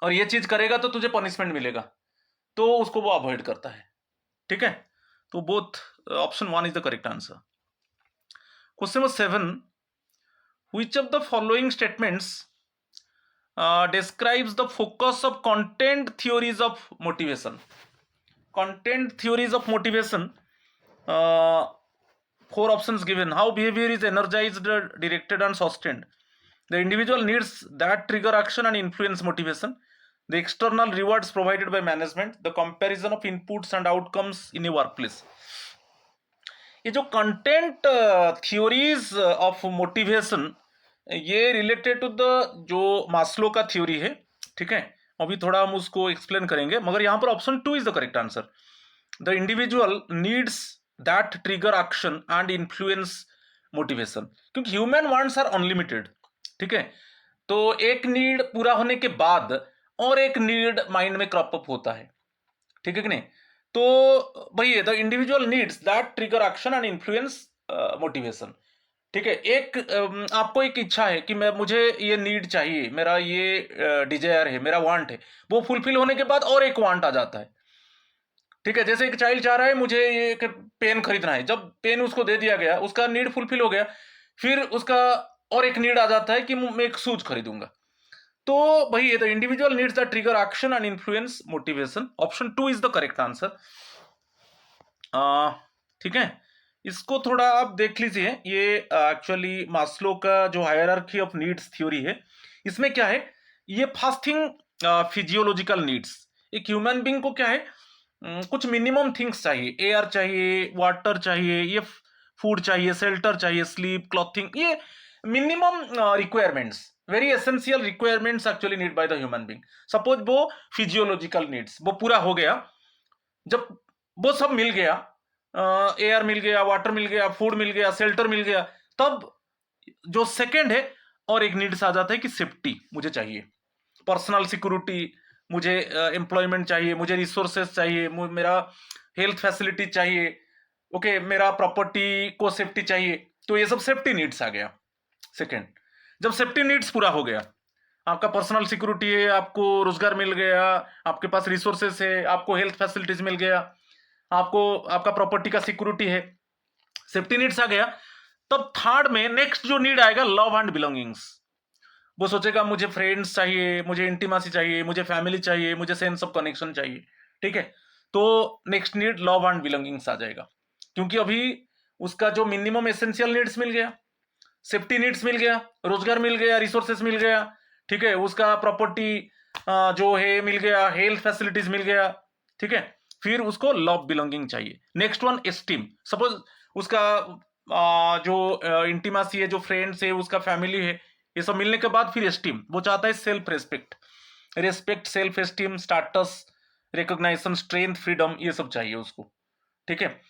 और ये चीज करेगा तो तुझे पनिशमेंट मिलेगा, तो उसको वो अवॉइड करता है। ठीक है, तो both option 1 is the correct answer. Question number 7, which of the following statements describes the focus of content theories of motivation? Content theories of motivation, uh, four options given. How behavior is energized, directed and sustained. The individual needs that trigger action and influence motivation. The external rewards provided by management. The comparison of inputs and outcomes in a workplace. ये जो content theories of motivation, ये related to the जो Maslow का theory है, ठीक है, अभी थोड़ा हम उसको एक्सप्लेन करेंगे, मगर यहाँ पर option 2 is the correct answer. The individual needs that trigger action and influence motivation, क्योंकि ह्यूमन वांट्स आर अनलिमिटेड, ठीक है. तो एक नीड पूरा होने के बाद और एक नीड माइंड में क्रॉप अप होता है, ठीक है कि नहीं. तो भाई the individual needs that trigger action and influence motivation, ठीक है. एक आपको एक इच्छा है कि मुझे ये नीड चाहिए, मेरा ये डिजायर है, मेरा वांट है, वो फुलफिल होने के बाद और एक वांट आ जाता है, ठीक है. जैसे एक चाइल्ड चाह रहा है मुझे ये पेन खरीदना है, जब पेन उसको दे दिया गया, उसका नीड फुलफिल हो गया, फिर उसका और एक नीड आ जाता है कि मैं एक शूज खरीदूंगा. तो भाई the individual needs the trigger action and influence motivation. Option 2 is the correct answer. ठीक है, इसको थोड़ा आप देख लीजिए. ये एक्चुअली मास्लो का जो हायरार्की ऑफ नीड्स थ्योरी है, इसमें क्या है, ये फास्टिंग फिजियोलॉजिकल नीड्स. एक ह्यूमन बीइंग को क्या है, कुछ मिनिमम थिंग्स चाहिए. एयर चाहिए, वाटर चाहिए, ये फूड चाहिए, शेल्टर चाहिए, स्लीप, क्लॉथिंग, ये minimum requirements, very essential requirements actually need by the human being. Suppose वो फिजियोलॉजिकल नीड्स वो पूरा हो गया, जब वो सब मिल गया, एयर मिल गया, वाटर मिल गया, फूड मिल गया, शेल्टर मिल गया, तब जो सेकंड है और एक नीड्स आ जाता है कि सेफ्टी मुझे चाहिए, पर्सनल सिक्योरिटी, मुझे एम्प्लॉयमेंट चाहिए, मुझे रिसोर्सेस चाहिए, मेरा हेल्थ फैसिलिटी चाहिए, ओके, मेरा प्रॉपर्टी को सेफ्टी चाहिए. तो ये सब सेफ्टी नीड्स आ गया. सेकंड, जब सेफ्टी नीड्स पूरा हो गया, आपका पर्सनल सिक्योरिटी है, आपको रोजगार मिल गया, आपके पास रिसोर्सेस है, आपको हेल्थ फैसिलिटीज मिल गया, आपको आपका प्रॉपर्टी का सिक्योरिटी है, सेफ्टी नीड्स आ गया, तब थर्ड में नेक्स्ट जो नीड आएगा, लव एंड बिलोंगिंग्स. वो सोचेगा मुझे फ्रेंड्स चाहिए, मुझे इंटीमेसी चाहिए, मुझे फैमिली चाहिए, मुझे सेंस ऑफ कनेक्शन चाहिए, ठीक है. तो next need love and belongings आ जाएगा, क्योंकि अभी उसका जो मिनिमम एसेंशियल नीड्स मिल गया, सेफ्टी नीड्स मिल गया, रोजगार मिल गया, रिसोर्सेस मिल गया, ठीक है, उसका प्रॉपर्टी जो है मिल गया, हेल्थ फैसिलिटीज मिल गया, ठीक है. फिर उसको लव बिलोंगिंग चाहिए. Next one esteem. सपोज उसका जो इंटीमेसी है, जो फ्रेंड्स है, उसका फैमिली है, ये सब मिलने के बाद फिर एस्टीम, वो चाहता है self respect, respect, self esteem, status, recognition, strength, freedom, ये सब चाहिए उसको, ठीक है.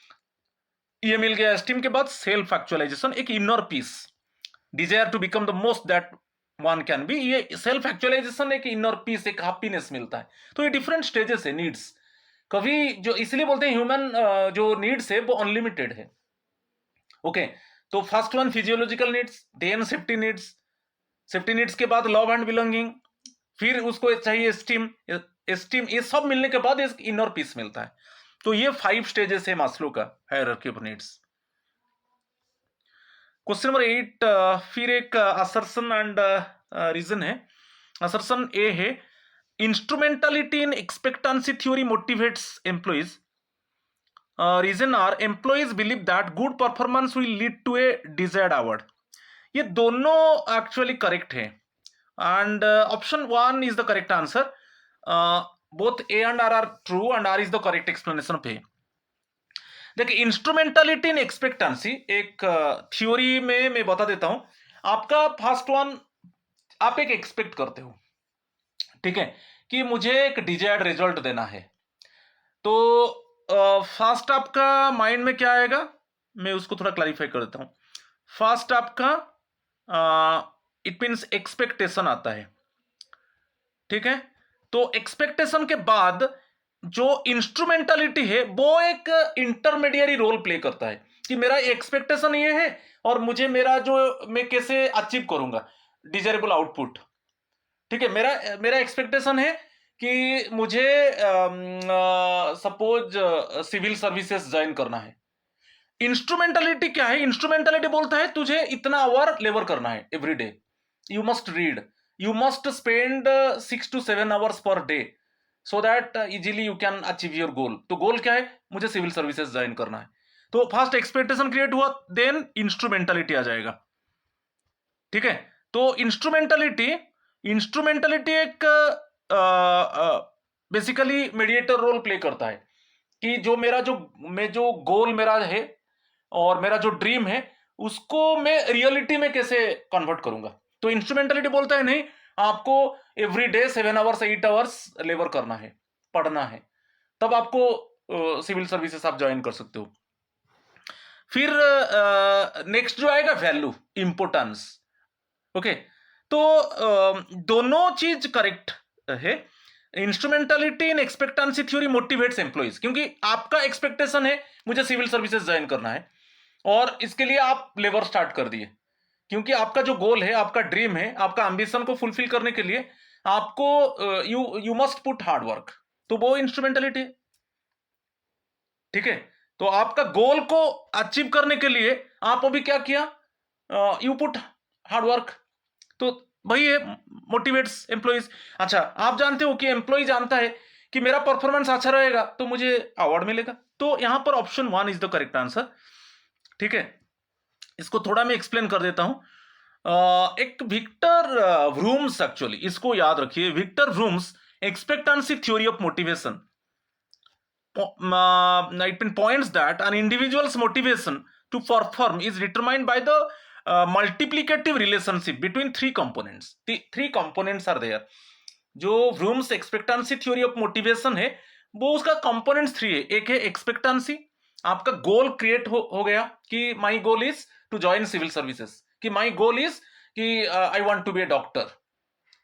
ये मिल गया. एस्टीम के बाद सेल्फ एक्चुअलाइजेशन, एक inner peace, desire to become the most that one can be. ये सेल्फ एक्चुअलाइजेशन, एक इनर पीस, एक हैप्पीनेस मिलता है. तो ये डिफरेंट स्टेजेस है नीड्स. कभी जो इसलिए बोलते हैं ह्यूमन जो नीड्स है वो अनलिमिटेड है, ओके. तो first one physiological needs, then safety needs, safety needs के बाद लव एंड बिलोंगिंग, फिर उसको चाहिए एस्टीम, एस्टीम, ये सब मिलने के बाद एक इनर पीस मिलता है. तो ये 5 स्टेजेस है मास्लो का hierarchy of needs. Question number 8, फिर एक असर्शन एंड रीजन है. असर्शन ए है, instrumentality in expectancy theory motivates employees. Reason R, employees believe that good performance will lead to a desired award. ये दोनों actually correct है, and option 1 is the correct answer. Both A and R are true, and R is the correct explanation of A. देखिए, instrumentality in expectancy एक theory में मैं बता देता हूं. आपका फर्स्ट वन, आप एक एक्सपेक्ट करते हो, ठीक है, कि मुझे एक डिजायर्ड रिजल्ट देना है. तो फर्स्ट आपका माइंड में क्या आएगा, मैं उसको थोड़ा क्लैरिफाई कर देता हूं. फर्स्ट आपका इट मींस एक्सपेक्टेशन आता है, ठीक है. तो एक्सपेक्टेशन के बाद जो इंस्ट्रूमेंटालिटी है वो एक इंटरमीडिएरी रोल प्ले करता है, कि मेरा एक्सपेक्टेशन ये है और मुझे मेरा जो मैं कैसे अचीव करूंगा डिजायरेबल आउटपुट, ठीक है. मेरा एक्सपेक्टेशन है कि मुझे सपोज सिविल सर्विसेज ज्वाइन करना है. इंस्ट्रूमेंटलिटी क्या है? इंस्ट्रूमेंटलिटी बोलता है तुझे इतना आवर लेबर करना है every day, you must read, you must spend 6 to 7 hours per day, so that easily you can achieve your goal. तो गोल क्या है? मुझे सिविल सर्विसेज ज्वाइन करना है। तो फर्स्ट एक्सपेक्टेशन क्रिएट हुआ, देन इंस्ट्रूमेंटलिटी आ जाएगा। ठीक है, तो इंस्ट्रूमेंटलिटी एक बेसिकली मीडिएटर रोल प्ले करता है कि जो गोल मेरा है और मेरा जो ड्रीम है उसको मैं रियलिटी में कैसे कन्वर्ट करूंगा। तो इंस्ट्रूमेंटलिटी बोलता है नहीं, आपको every day 7 hours 8 hours labour करना है, पढ़ना है, तब आपको सिविल सर्विसेज आप ज्वाइन कर सकते हो। फिर नेक्स्ट जो आएगा वैल्यू, इंपोर्टेंस। ओके, तो दोनों चीज करेक्ट है। इंस्ट्रूमेंटलिटी इन एक्सपेक्टेंसी थ्योरी मोटिवेट्स एम्प्लॉइज, क्योंकि आपका एक्सपेक्टेशन है मुझे सिविल सर्विसेज ज्वाइन करना है और इसके लिए आप लेबर स्टार्ट कर दिए, क्योंकि आपका जो गोल है, आपका ड्रीम है, आपका एम्बिशन को फुलफिल करने के लिए आपको you must put hard work. तो वो इंस्ट्रूमेंटलिटी है। ठीक है, तो आपका गोल को अचीव करने के लिए आप अभी क्या किया? You put hard work. तो वही है, मोटिवेट्स एम्प्लॉइज। अच्छा, आप जानते हो कि एम्प्लॉय जानता है कि मेरा परफॉर्मेंस अच्छा रहेगा तो मुझे अवार्ड मिलेगा। तो यहां पर option 1 is the correct answer. ठीक है, इसको थोड़ा मैं एक्सप्लेन कर देता हूं। एक विक्टर व्रूम्स, एक्चुअली इसको याद रखिए, Victor Vroom's expectancy theory of motivation, it points that an individual's motivation to perform is determined by the multiplicative relationship between three components. The three components are there. जो व्रूम्स expectancy theory of motivation है वो उसका components 3 है। एक है expectancy, आपका गोल create हो गया कि my goal is to join civil services, कि माई गोल इज कि I want to be a doctor.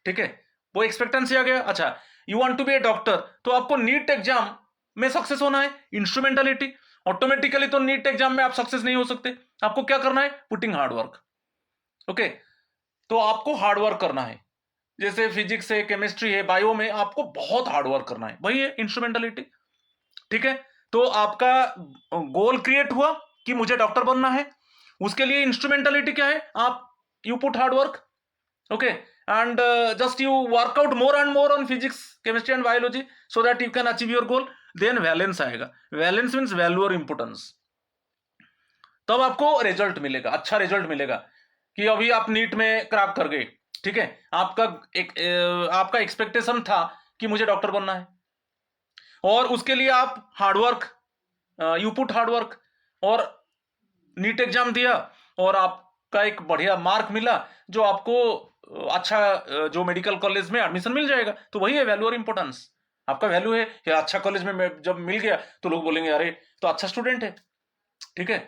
ठीक है, वो एक्सपेक्टेंसी आ गया। अच्छा, you want to be a doctor तो आपको नीट एग्जाम में सक्सेस होना है, इंस्ट्रूमेंटलिटी। ऑटोमेटिकली तो नीट एग्जाम में आप सक्सेस नहीं हो सकते, आपको क्या करना है? Putting hard work. ओके, तो आपको हार्ड वर्क करना है। जैसे फिजिक्स है, केमिस्ट्री है, बायो में आपको बहुत हार्ड वर्क करना है, वही है इंस्ट्रूमेंटलिटी। ठीक है, तो आपका गोल क्रिएट हुआ कि मुझे डॉक्टर बनना है, उसके लिए इंस्ट्रूमेंटलिटी क्या है? आप you put hard work. Okay, and just you work out more and more on physics, chemistry and biology so that you can achieve your goal. then valence आएगा। वैलेंस मीन्स वैल्यू और importance. तब आपको result मिलेगा, अच्छा result मिलेगा कि अभी आप नीट में क्रैक कर गए। ठीक है, आपका एक्सपेक्टेशन था कि मुझे डॉक्टर बनना है और उसके लिए आप हार्डवर्क, यू पुट हार्डवर्क और नीट एग्जाम दिया और आपका एक बढ़िया मार्क मिला जो आपको अच्छा जो मेडिकल कॉलेज में एडमिशन मिल जाएगा। तो वही है वैल्यू और इंपोर्टेंस। आपका वैल्यू है कि अच्छा कॉलेज में जब मिल गया तो लोग बोलेंगे अरे तो अच्छा स्टूडेंट है। ठीक है,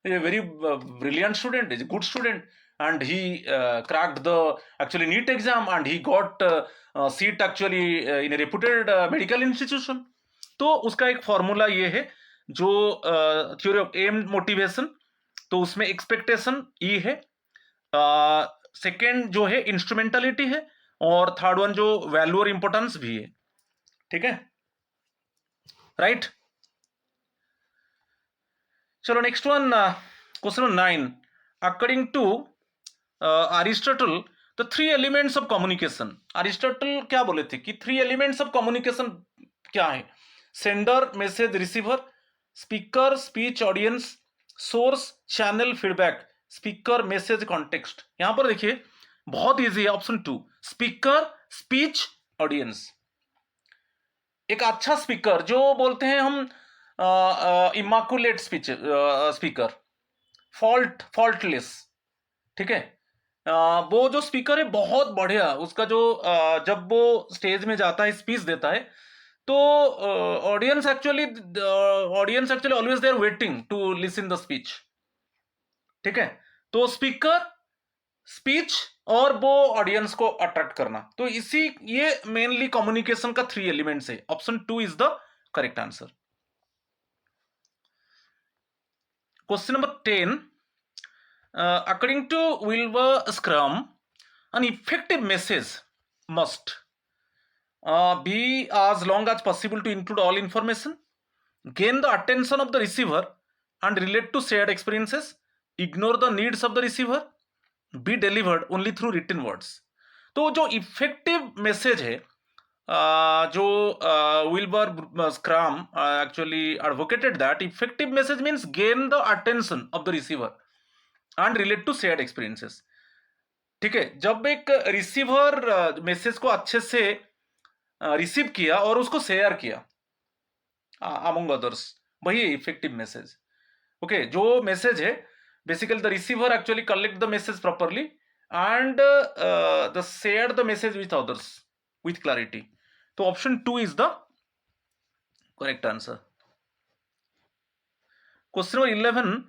ये very brilliant student, is good student and he cracked the actually NEET exam and he got seat actually in a reputed medical institution. तो उसका एक फॉर्मूला ये है जो थ्योरी ऑफ एम मोटिवेशन, तो उसमें एक्सपेक्टेशन ई है, सेकेंड जो है इंस्ट्रूमेंटलिटी है और थर्ड वन जो वैल्यू और इंपोर्टेंस भी है। ठीक है, राइट। चलो next one, question 9। According to Aristotle the 3 elements of communication. Aristotle क्या बोले थे कि 3 एलिमेंट्स ऑफ कम्युनिकेशन क्या है? Sender message receiver, speaker speech audience, source channel feedback, speaker message context. यहां पर देखिए बहुत इजी है, ऑप्शन 2 स्पीकर स्पीच ऑडियंस। एक अच्छा स्पीकर जो बोलते हैं हम इमाकुलेट स्पीच स्पीकर, फॉल्टलेस। ठीक है, वो जो स्पीकर है बहुत बढ़िया, उसका जो जब वो स्टेज में जाता है स्पीच देता है तो audience actually always there waiting to listen the speech. ठीक है, तो स्पीकर स्पीच और वो ऑडियंस को अट्रैक्ट करना, तो ये मेनली कम्युनिकेशन का 3 एलिमेंट्स है। Option 2 is the correct answer. Question number 10। According to Wilbur Scrum, an effective message must be as long as possible to include all information, gain the attention of the receiver, and relate to shared experiences, ignore the needs of the receiver, be delivered only through written words. तो जो effective message है, जो Wilbur scrum actually advocated that effective message means gain the attention of the receiver and relate to shared experiences. ठीक है, जब एक receiver message को अच्छे से रिसीव किया और उसको शेयर किया अमंग अदर्स, वही इफेक्टिव मैसेज. ओके, जो मैसेज है basically the receiver actually collect the message properly and the share the message with others with clarity. तो option 2 is the correct answer. Question number 11,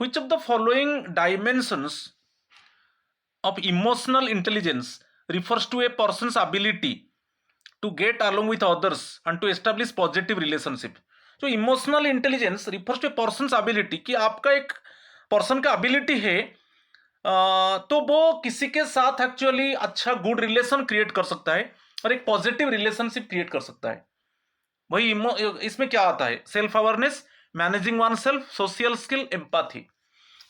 which of the following dimensions of emotional intelligence refers to a person's ability to get along with others and to establish positive relationship. जो emotional intelligence refers to a person's ability, कि आपका एक person का ability है तो वो किसी के साथ एक्चुअली अच्छा गुड रिलेशन क्रिएट कर सकता है और एक पॉजिटिव रिलेशनशिप क्रिएट कर सकता है. वही इसमें क्या आता है, self awareness, managing one self, social skill, empathy.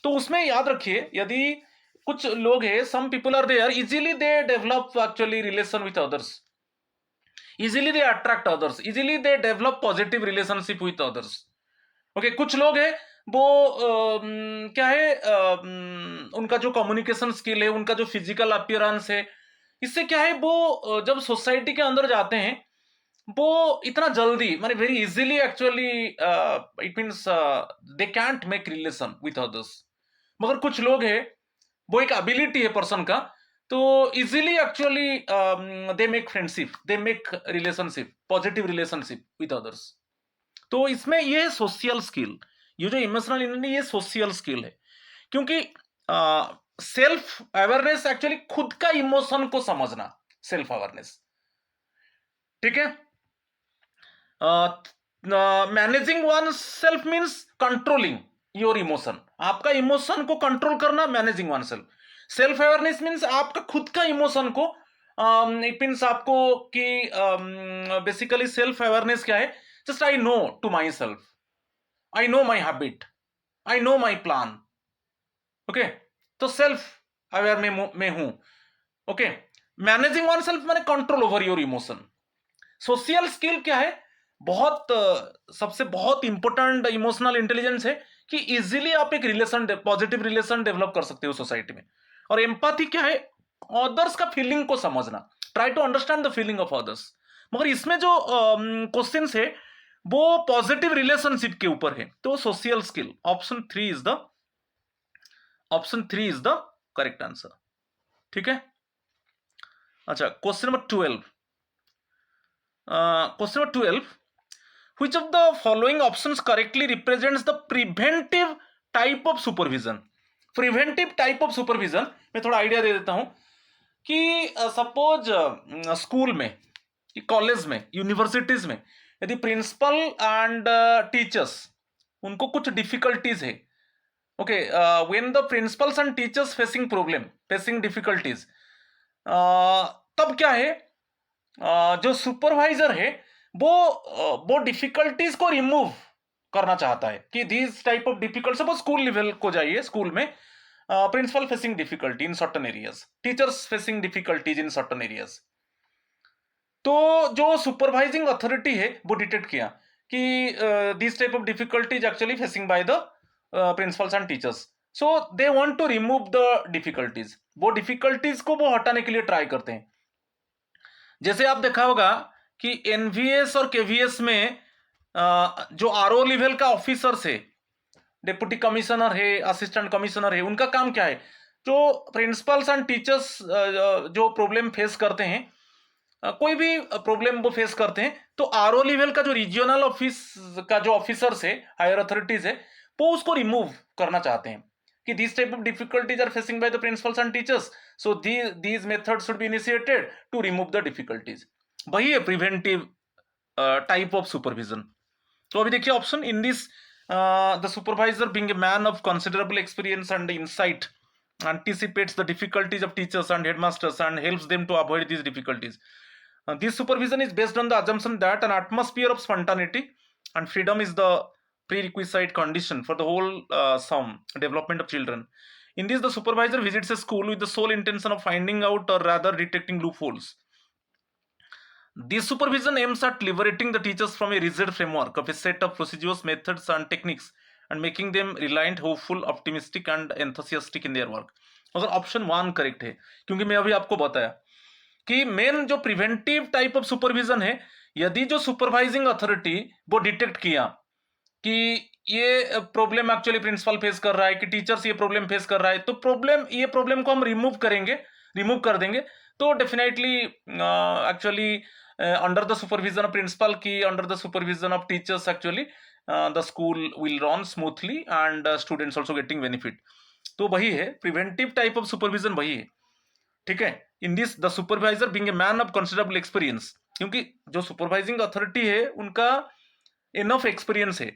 तो उसमें याद रखिए, यदि कुछ लोग हैं, some people are there, easily they develop actually relation with others, easily they attract others, easily they develop positive relationship with others. Okay, कुछ लोग हैं वो क्या है, उनका जो कम्युनिकेशन स्किल है, उनका जो फिजिकल अपीयरेंस है, इससे क्या है वो जब सोसाइटी के अंदर जाते हैं वो इतना जल्दी माने very easily actually it means they can't make relation with others. मगर कुछ लोग हैं वो एक एबिलिटी है पर्सन का, तो easily actually they make friendship, they make relationship, positive relationship with others. तो इसमें ये सोशल स्किल, ये जो इमोशनल इंटेलिजेंस, ये सोशल स्किल है, क्योंकि सेल्फ अवेयरनेस एक्चुअली खुद का इमोशन को समझना, सेल्फ अवेयरनेस. ठीक है, managing one self means controlling your emotion, आपका इमोशन को कंट्रोल करना, managing one self. Self awareness means आपका खुद का इमोशन को, इट मीन्स आपको कि बेसिकली सेल्फ अवेयरनेस क्या है, just I know to my self, I know my habit, I know my plan. Okay, तो सेल्फ अवेयर में हूं. ओके, मैनेजिंग वन सेल्फ माने control over your emotion. Social skill क्या है, बहुत सबसे बहुत इंपॉर्टेंट इमोशनल इंटेलिजेंस है कि इजीली आप एक रिलेशन, पॉजिटिव रिलेशन डेवलप कर सकते हो सोसाइटी में. और एम्पैथी क्या है, अदर्स का फीलिंग को समझना, try to understand the feeling of others. मगर इसमें जो क्वेश्चंस है वो पॉजिटिव रिलेशनशिप के ऊपर है, तो social skill, option 3 is the correct answer. ठीक है. अच्छा, question number 12, which of the following options correctly represents the preventive type of supervision. preventive type of supervision मैं थोड़ा आइडिया दे देता हूं कि सपोज स्कूल में, कॉलेज में, यूनिवर्सिटीज में यदि प्रिंसिपल एंड टीचर्स उनको कुछ डिफिकल्टीज है, okay, when the principals and teachers facing difficulties, तब क्या है, जो सुपरवाइजर है वो डिफिकल्टीज को रिमूव करना चाहता है कि this type of difficult, suppose school level को जाइए, स्कूल में principal facing difficulty in certain areas, teachers facing difficulties in certain areas. तो जो सुपरवाइजिंग अथॉरिटी है वो डिटेक्ट किया कि this type of difficulties actually facing by the principals and teachers, so they want to remove the difficulties. वो difficulties को वो हटाने के लिए ट्राई करते हैं. जैसे आप देखा होगा कि एनवीएस और केवीएस में जो आरओ लेवल का ऑफिसर्स है, डिप्टी कमिश्नर है, असिस्टेंट कमिश्नर है, उनका काम क्या है, जो प्रिंसिपल्स एंड टीचर्स जो प्रॉब्लम फेस करते हैं, कोई भी प्रॉब्लम वो फेस करते हैं, तो आरओ लेवल का जो रीजनल ऑफिस का जो ऑफिसर्स है, हायर अथॉरिटीज है, वो उसको रिमूव करना चाहते हैं कि this type of difficulties are facing by the principals and teachers, so these methods should be initiated to remove the difficulties. वही है प्रिवेंटिव टाइप ऑफ सुपरविजन. तो अभी देखिए option, in this the supervisor being a man of considerable experience and insight anticipates the difficulties of teachers and headmasters and helps them to avoid these difficulties. This supervision is based on the assumption that an atmosphere of spontaneity and freedom is the prerequisite condition for the whole sum development of children. In this, the supervisor visits a school with the sole intention of finding out or rather detecting loopholes. This supervision aims at liberating the teachers from a rigid framework of a set of procedures, methods, and techniques, and making them reliant, hopeful, optimistic, and enthusiastic in their work. अगर option 1 correct है, क्योंकि मैं अभी आपको बताया कि main जो preventive type of supervision है, यदि जो सुपरवाइजिंग अथॉरिटी वो डिटेक्ट किया कि ये प्रॉब्लम एक्चुअली प्रिंसिपल फेस कर रहा है, कि टीचर्स ये प्रॉब्लम फेस कर रहा है, तो प्रॉब्लम को हम रिमूव कर देंगे, तो definitely actually under the supervision of principal की under the supervision of teachers actually the school will run smoothly and students also getting benefit. तो वही है preventive type of supervision, वही है, ठीक है. in this the supervisor being a man of considerable experience, क्योंकि जो supervising authority है उनका enough experience है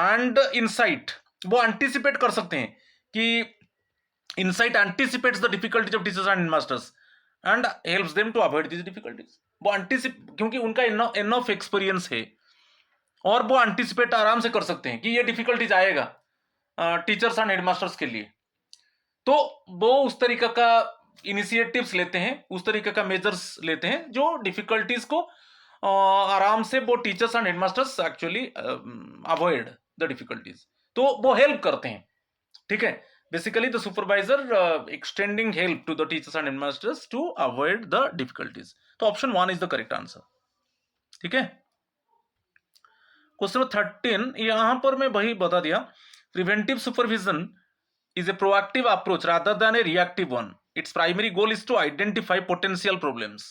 and insight, वो anticipate कर सकते हैं कि insight anticipates the difficulties of teachers and masters and helps them to avoid these difficulties. वो क्योंकि उनका इनफ एक्सपीरियंस है और वो एंटिसिपेट आराम से कर सकते हैं कि ये डिफिकल्टीज आएगा टीचर्स एंड हेडमास्टर्स के लिए, तो वो उस तरीके का इनिशिएटिव्स लेते हैं, उस तरीके का मेजर्स लेते हैं जो डिफिकल्टीज को आराम से वो teachers and headmasters actually avoid the difficulties, तो वो हेल्प करते हैं, ठीक है. Basically, the supervisor extending help to the teachers and headmasters to avoid the difficulties. तो option 1 is the correct answer. ठीक है. क्वेश्चन 13, यहां पर मैं वही बता दिया, preventive supervision is a proactive approach rather than a reactive one. Its primary goal is to identify potential problems.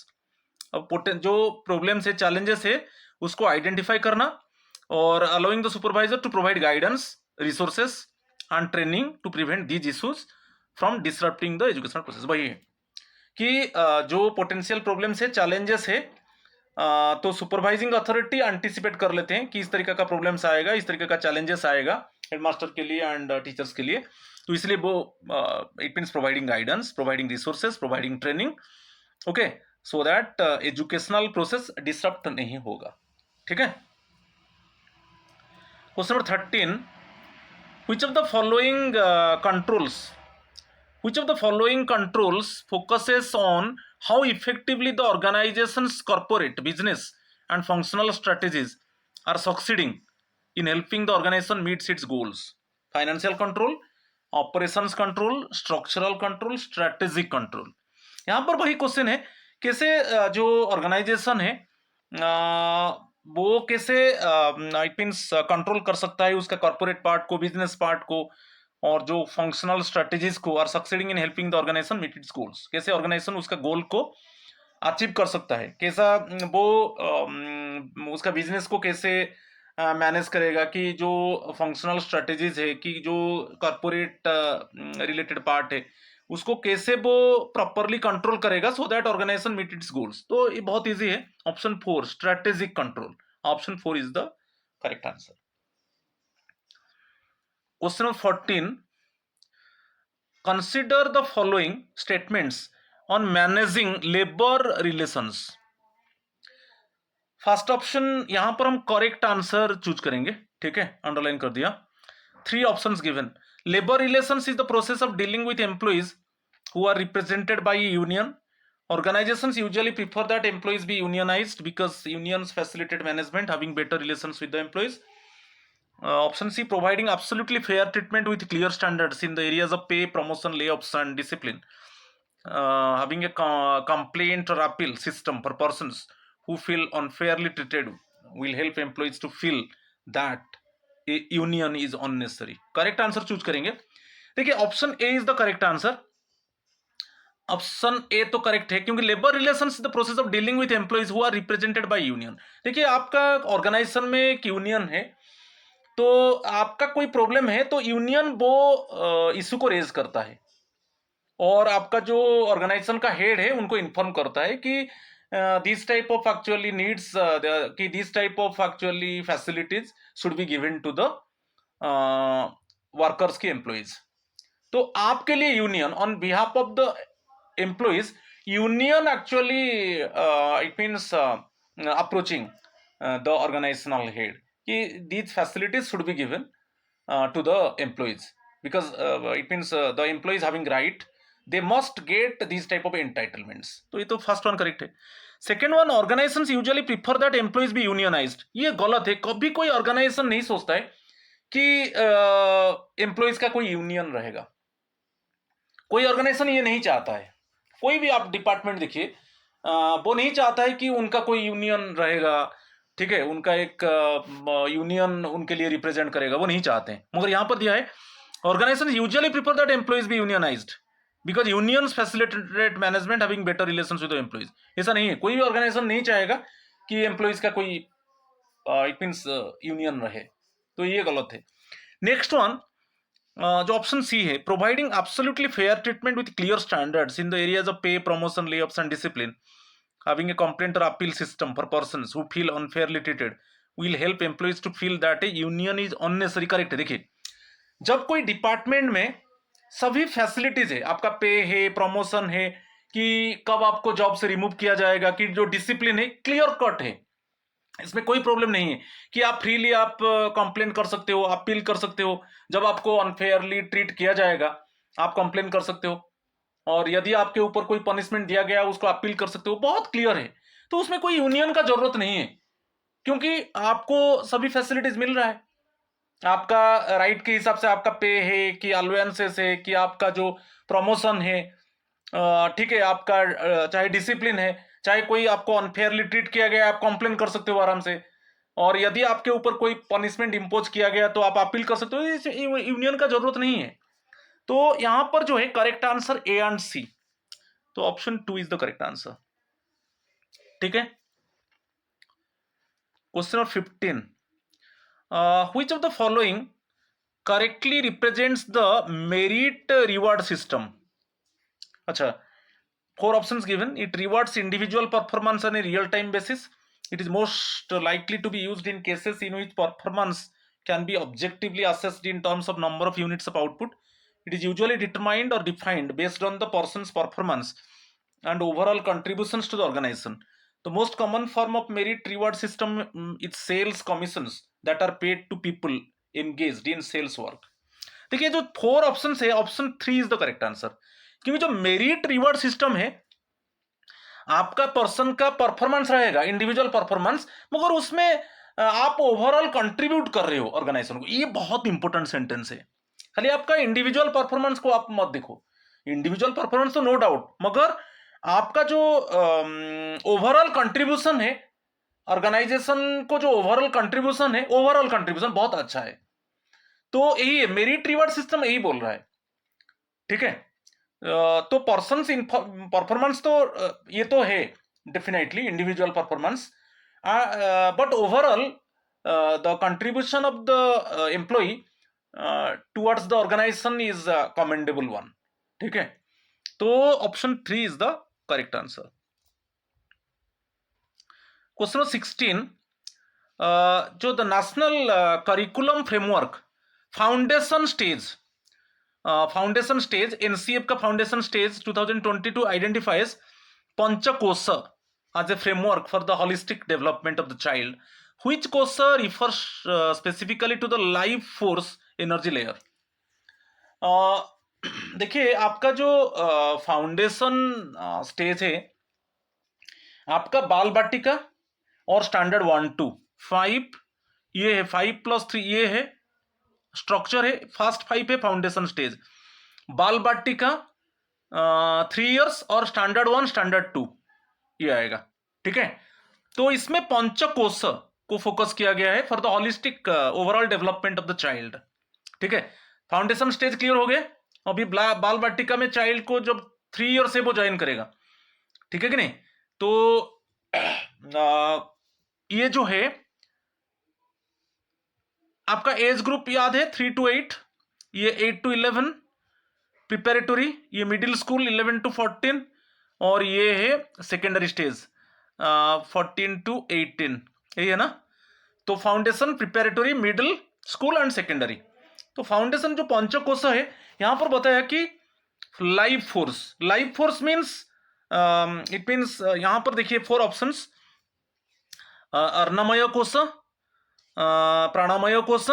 अब जो प्रॉब्लम्स है, चैलेंजेस है, उसको आइडेंटिफाई करना और allowing the supervisor to provide guidance, resources and training to prevent these issues from disrupting the educational process. वही है कि जो पोटेंशियल प्रॉब्लम्स है, चैलेंजेस है, तो सुपरवाइजिंग अथॉरिटी एंटिसिपेट कर लेते हैं कि इस तरीके का प्रॉब्लम्स आएगा, इस तरीके का चैलेंजेस आएगा हेडमास्टर के लिए एंड टीचर्स के लिए, तो इसलिए वो it means providing guidance, providing resources, providing training, okay, so that educational process disrupt नहीं होगा, ठीक है. Question number 13, Which of the following controls focuses on how effectively the organization's corporate, business, and functional strategies are succeeding in helping the organization meet its goals? Financial control, operations control, structural control, strategic control. यहाँ पर वही question है, कैसे जो organisation है वो कैसे it means control कर सकता है उसका कॉर्पोरेट पार्ट को, बिजनेस पार्ट को, और जो फंक्शनल स्ट्रेटेजीज को, are succeeding in helping the organization meet its goals. कैसे ऑर्गेनाइजेशन उसका गोल को अचीव कर सकता है, कैसा वो उसका बिजनेस को कैसे मैनेज करेगा, कि जो फंक्शनल स्ट्रेटेजीज है, कि जो कॉर्पोरेट रिलेटेड पार्ट है उसको कैसे वो प्रॉपरली कंट्रोल करेगा so that organization meet its goals. तो ये बहुत इजी है. Option 4 strategic control, option 4 is the correct answer. Question number 14, consider the following statements on managing labour relations. First option यहां पर हम करेक्ट आंसर चूज करेंगे, ठीक है, अंडरलाइन कर दिया. 3 options given. Labor relations is the process of dealing with employees who are represented by a union. Organizations usually prefer that employees be unionized because unions facilitate management having better relations with the employees. Option C, providing absolutely fair treatment with clear standards in the areas of pay, promotion, layoffs, and discipline. Having a complaint or appeal system for persons who feel unfairly treated will help employees to feel that union is unnecessary. Correct answer choose करेंगे. देखिए option A is the correct answer. Option A तो correct है क्योंकि labour relations the process of dealing with employees who are represented by union. देखिए आपका organisation में एक union है, तो आपका कोई प्रॉब्लम है तो यूनियन वो इशू को रेज करता है और आपका जो ऑर्गेनाइजेशन का हेड है उनको इन्फॉर्म करता है कि this type of actually needs, कि this type of actually facilities should be given to the workers की एम्प्लॉइज. तो आपके लिए union on behalf of the employees, union actually it means approaching the organisational head कि these facilities should be given to the employees, because it means the employees having right, they must get these type of entitlements. तो ये तो first one correct है. Second one, organizations usually prefer that employees be unionized. ये गलत है. कभी कोई organisation नहीं सोचता है कि एम्प्लॉइज का कोई यूनियन रहेगा. कोई ऑर्गेनाइजेशन ये नहीं चाहता है. कोई भी आप डिपार्टमेंट देखिए, वो नहीं चाहता है कि उनका कोई यूनियन रहेगा. ठीक है, उनका एक यूनियन उनके लिए रिप्रेजेंट करेगा, वो नहीं चाहते हैं. मगर यहाँ पर दिया है, organization usually prefer that employees be unionized because unions facilitate management having better relations with the employees. ऐसा नहीं है. कोई भी ऑर्गेनाइजेशन नहीं चाहेगा कि एम्प्लॉइज का कोई इट मीन्स यूनियन रहे. तो ये गलत है. नेक्स्ट वन, जो ऑप्शन सी है, providing absolutely fair treatment with clear standards in the areas of pay, promotion, layoffs and discipline, having a complaint or appeal system for persons who feel unfairly treated will help employees to feel that a union is unnecessary. Correct है. देखिए, जब कोई department में सभी facilities है, आपका पे है, प्रमोशन है, कि कब आपको जॉब से रिमूव किया जाएगा, कि जो डिसिप्लिन है क्लियर कट है, इसमें कोई प्रॉब्लम नहीं है कि आप फ्रीली आप कंप्लेन कर सकते हो, अपील कर सकते हो. जब आपको अनफेयरली ट्रीट किया जाएगा आप कंप्लेन कर सकते हो, और यदि आपके ऊपर कोई पनिशमेंट दिया गया उसको अपील कर सकते हो. बहुत क्लियर है. तो उसमें कोई यूनियन का जरूरत नहीं है, क्योंकि आपको सभी फैसिलिटीज मिल रहा है. आपका राइट के हिसाब से आपका पे है, कि अलाउंसेस है, कि आपका जो प्रमोशन है, ठीक है, आपका चाहे डिसिप्लिन है, चाहे कोई आपको अनफेयरली ट्रीट किया गया आप कंप्लेन कर सकते हो आराम से. और यदि आपके ऊपर कोई पनिशमेंट इंपोज किया गया तो आप अपील कर सकते हो. यूनियन का जरूरत नहीं है. तो यहां पर जो है करेक्ट आंसर ए एंड सी. तो option 2 is the correct answer. ठीक है. Question number 15, which of the following correctly represents the merit reward system. अच्छा, 4 options given. It rewards individual performance on a real-time basis. It is most likely to be used in cases in which performance can be objectively assessed in terms of number of units of output. It is usually determined or defined based on the person's performance and overall contributions to the organization. The most common form of merit reward system is sales commissions that are paid to people engaged in sales work. देखिए, जो 4 options है, option 3 is the correct answer. क्योंकि जो merit reward system है, आपका person का performance रहेगा, individual performance, मगर उसमें आप ओवरऑल कंट्रीब्यूट कर रहे हो ऑर्गेनाइजेशन को. ये बहुत इंपॉर्टेंट सेंटेंस है. खाली आपका इंडिविजुअल परफॉर्मेंस को आप मत देखो. इंडिविजुअल परफॉर्मेंस तो नो डाउट, मगर आपका जो ओवरऑल कंट्रीब्यूशन है ऑर्गेनाइजेशन को, जो ओवरऑल कंट्रीब्यूशन है, ओवरऑल कंट्रीब्यूशन बहुत अच्छा है. तो यही है, मेरिट रिवॉर्ड सिस्टम यही बोल रहा है. ठीक है. तो पर्सन्स इन परफॉर्मेंस तो ये तो है definitely individual performance, but overall the contribution of the employee towards the organisation is commendable one. ठीक है. तो option 3 is the correct answer. Question 16, जो the National Curriculum Framework Foundation Stage NCF का foundation stage 2022 identifies Panchakosha as a framework for the holistic development of the child. Which कोश refers specifically to the life force energy layer? देखिए, आपका जो foundation stage है, आपका बाल बाटिका और standard 1 2 5, ये है 5+3, ये है स्ट्रक्चर है. फर्स्ट 5 है फाउंडेशन स्टेज, बाल बाटिका 3 years और स्टैंडर्ड 1 स्टैंडर्ड 2 ये आएगा. ठीक है. तो इसमें पंचकोश को फोकस किया गया है for the holistic overall development of the child. ठीक है. फाउंडेशन स्टेज क्लियर हो गया. अभी बाल बाटिका में चाइल्ड को जब 3 years से वो ज्वाइन करेगा. ठीक है कि नहीं. तो ये जो है आपका एज ग्रुप याद है 3 to 8, ये 8 to 11 प्रिपेरेटरी, ये मिडिल स्कूल 11 to 14, और ये है सेकेंडरी स्टेज 14 to 18. यही है ना. तो foundation, preparatory, middle school and secondary. तो फाउंडेशन जो पंचकोश है, यहां पर बताया कि life force means it means यहां पर देखिए 4 ऑप्शंस: अन्नमय कोश, प्राणमय कोश,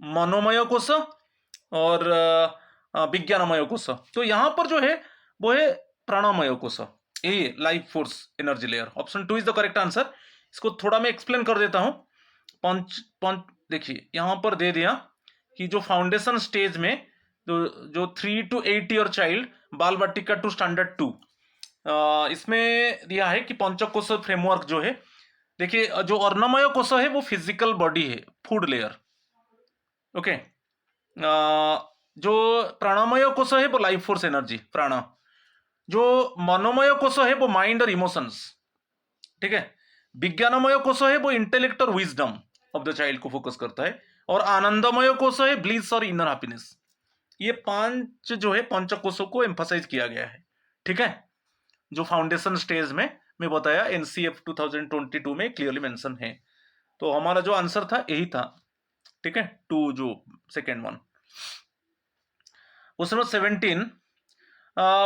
मनोमय कोश और विज्ञानमय कोश। तो यहाँ पर जो है वो है प्राणमय कोश, ए life force energy layer. Option 2 is the correct answer. इसको थोड़ा मैं एक्सप्लेन कर देता हूँ। पंच पंच देखिए यहाँ पर दे दिया कि जो फाउंडेशन स्टेज में जो 3 to 8 ईयर चाइल्ड, बाल वाटिका टू स्टैंडर्ड 2, इसमें दिया है कि पंचकोश फ्रेमवर्क जो है, देखिए जो अर्णमय कोश है वो फिजिकल बॉडी है, फूड लेयर। ओके, जो प्राणमय कोश है वो लाइफ फोर्स एनर्जी, प्राण। जो मनोमय कोश है वो माइंड और इमोशंस, ठीक है। विज्ञानमय कोश है वो इंटेलेक्ट और विजडम ऑफ द चाइल्ड को फोकस करता है। और आनंदमय कोश है ब्लिस और इनर हैप्पीनेस। ये 5 जो है पंचकोशों को एम्फसाइज किया गया है, ठीक है, जो फाउंडेशन स्टेज में मैं बताया एनसीएफ 2022 में क्लियरली मेंशन है। तो हमारा जो आंसर था यही था, ठीक है, 2 जो second one. Question number 17,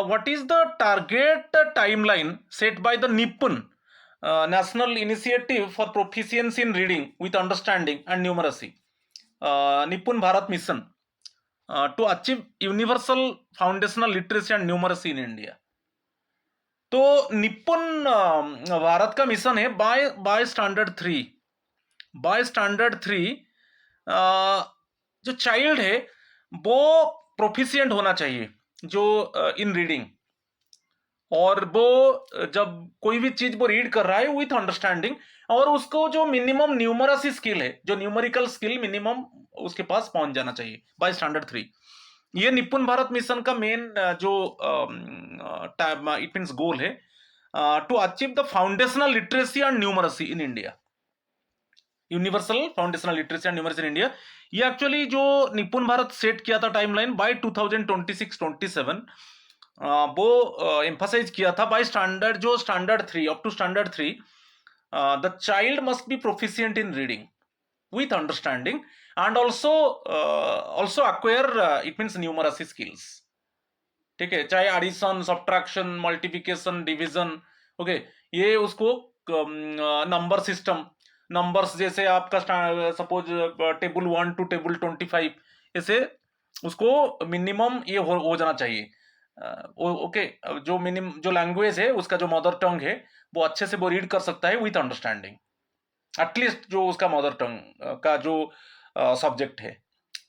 what is the target timeline set by the NIPUN National Initiative for Proficiency in Reading with Understanding and Numeracy, NIPUN Bharat mission to achieve universal foundational literacy and numeracy in India. तो निपुण भारत का mission है by standard 3। By standard 3 जो child है वो proficient होना चाहिए जो इन reading, और वो जब कोई भी चीज वो रीड कर रहा है विथ अंडरस्टैंडिंग, और उसको जो मिनिमम न्यूमरसी स्किल है, जो न्यूमेरिकल स्किल मिनिमम उसके पास पहुंच जाना चाहिए बाय स्टैंडर्ड 3। ये निपुण भारत मिशन का मेन जो इट मींस गोल है, to achieve the foundational literacy and numeracy in India, universal foundational literacy and numeracy in India. ये एक्चुअली जो निपुण भारत सेट किया था टाइमलाइन बाय 2026-27, वो एम्फसाइज किया था बाय स्टैंडर्ड, जो standard 3 up to standard 3 the child must be proficient in reading with understanding and also acquire it means numeracy skills, ठीक है, चाहे addition, subtraction, multiplication, division, okay, ये उसको नंबर सिस्टम, नंबर्स जैसे आपका सपोज टेबल 1 to टेबल 25, ऐसे उसको minimum ये हो जाना चाहिए। ओके, जो मिनिमम जो लैंग्वेज है उसका जो मदर टंग है वो अच्छे से वो रीड कर सकता है विथ अंडरस्टैंडिंग, एटलीस्ट जो उसका मदर टंग का जो सब्जेक्ट है,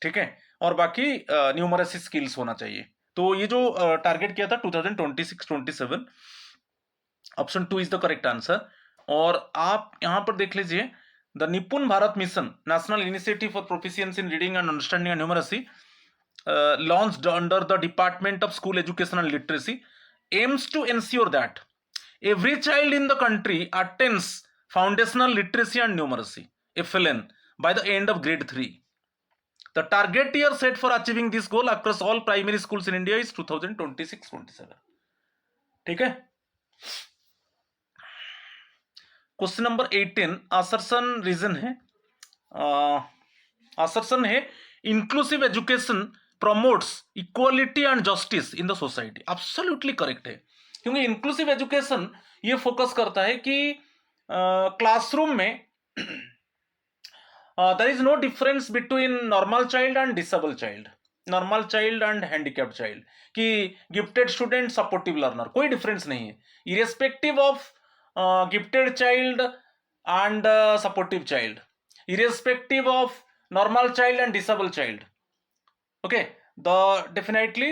ठीक है, और बाकी न्यूमरेसी स्किल्स होना चाहिए। तो ये जो टारगेट किया था 2026-27, option 2 is the correct answer. और आप यहाँ पर देख लीजिए, द निपुण Bharat mission national Initiative for Proficiency in reading and understanding and numeracy launched under the Department of School Education and Literacy aims to ensure that every child in the country attains foundational literacy and numeracy FLN by the end of grade 3. The target year set for achieving this goal across all primary schools in India is 2026-27, ठीक है। Question number 18 assertion reason है, assertion है inclusive education promotes equality and justice in the society. Absolutely correct है, क्योंकि inclusive education ये focus करता है कि क्लासरूम में there is no difference between normal child and disabled child, normal child and handicapped child, कि gifted student, supportive learner, कोई difference नहीं है, irrespective of gifted child and supportive child, irrespective of normal child and disabled child, okay, the definitely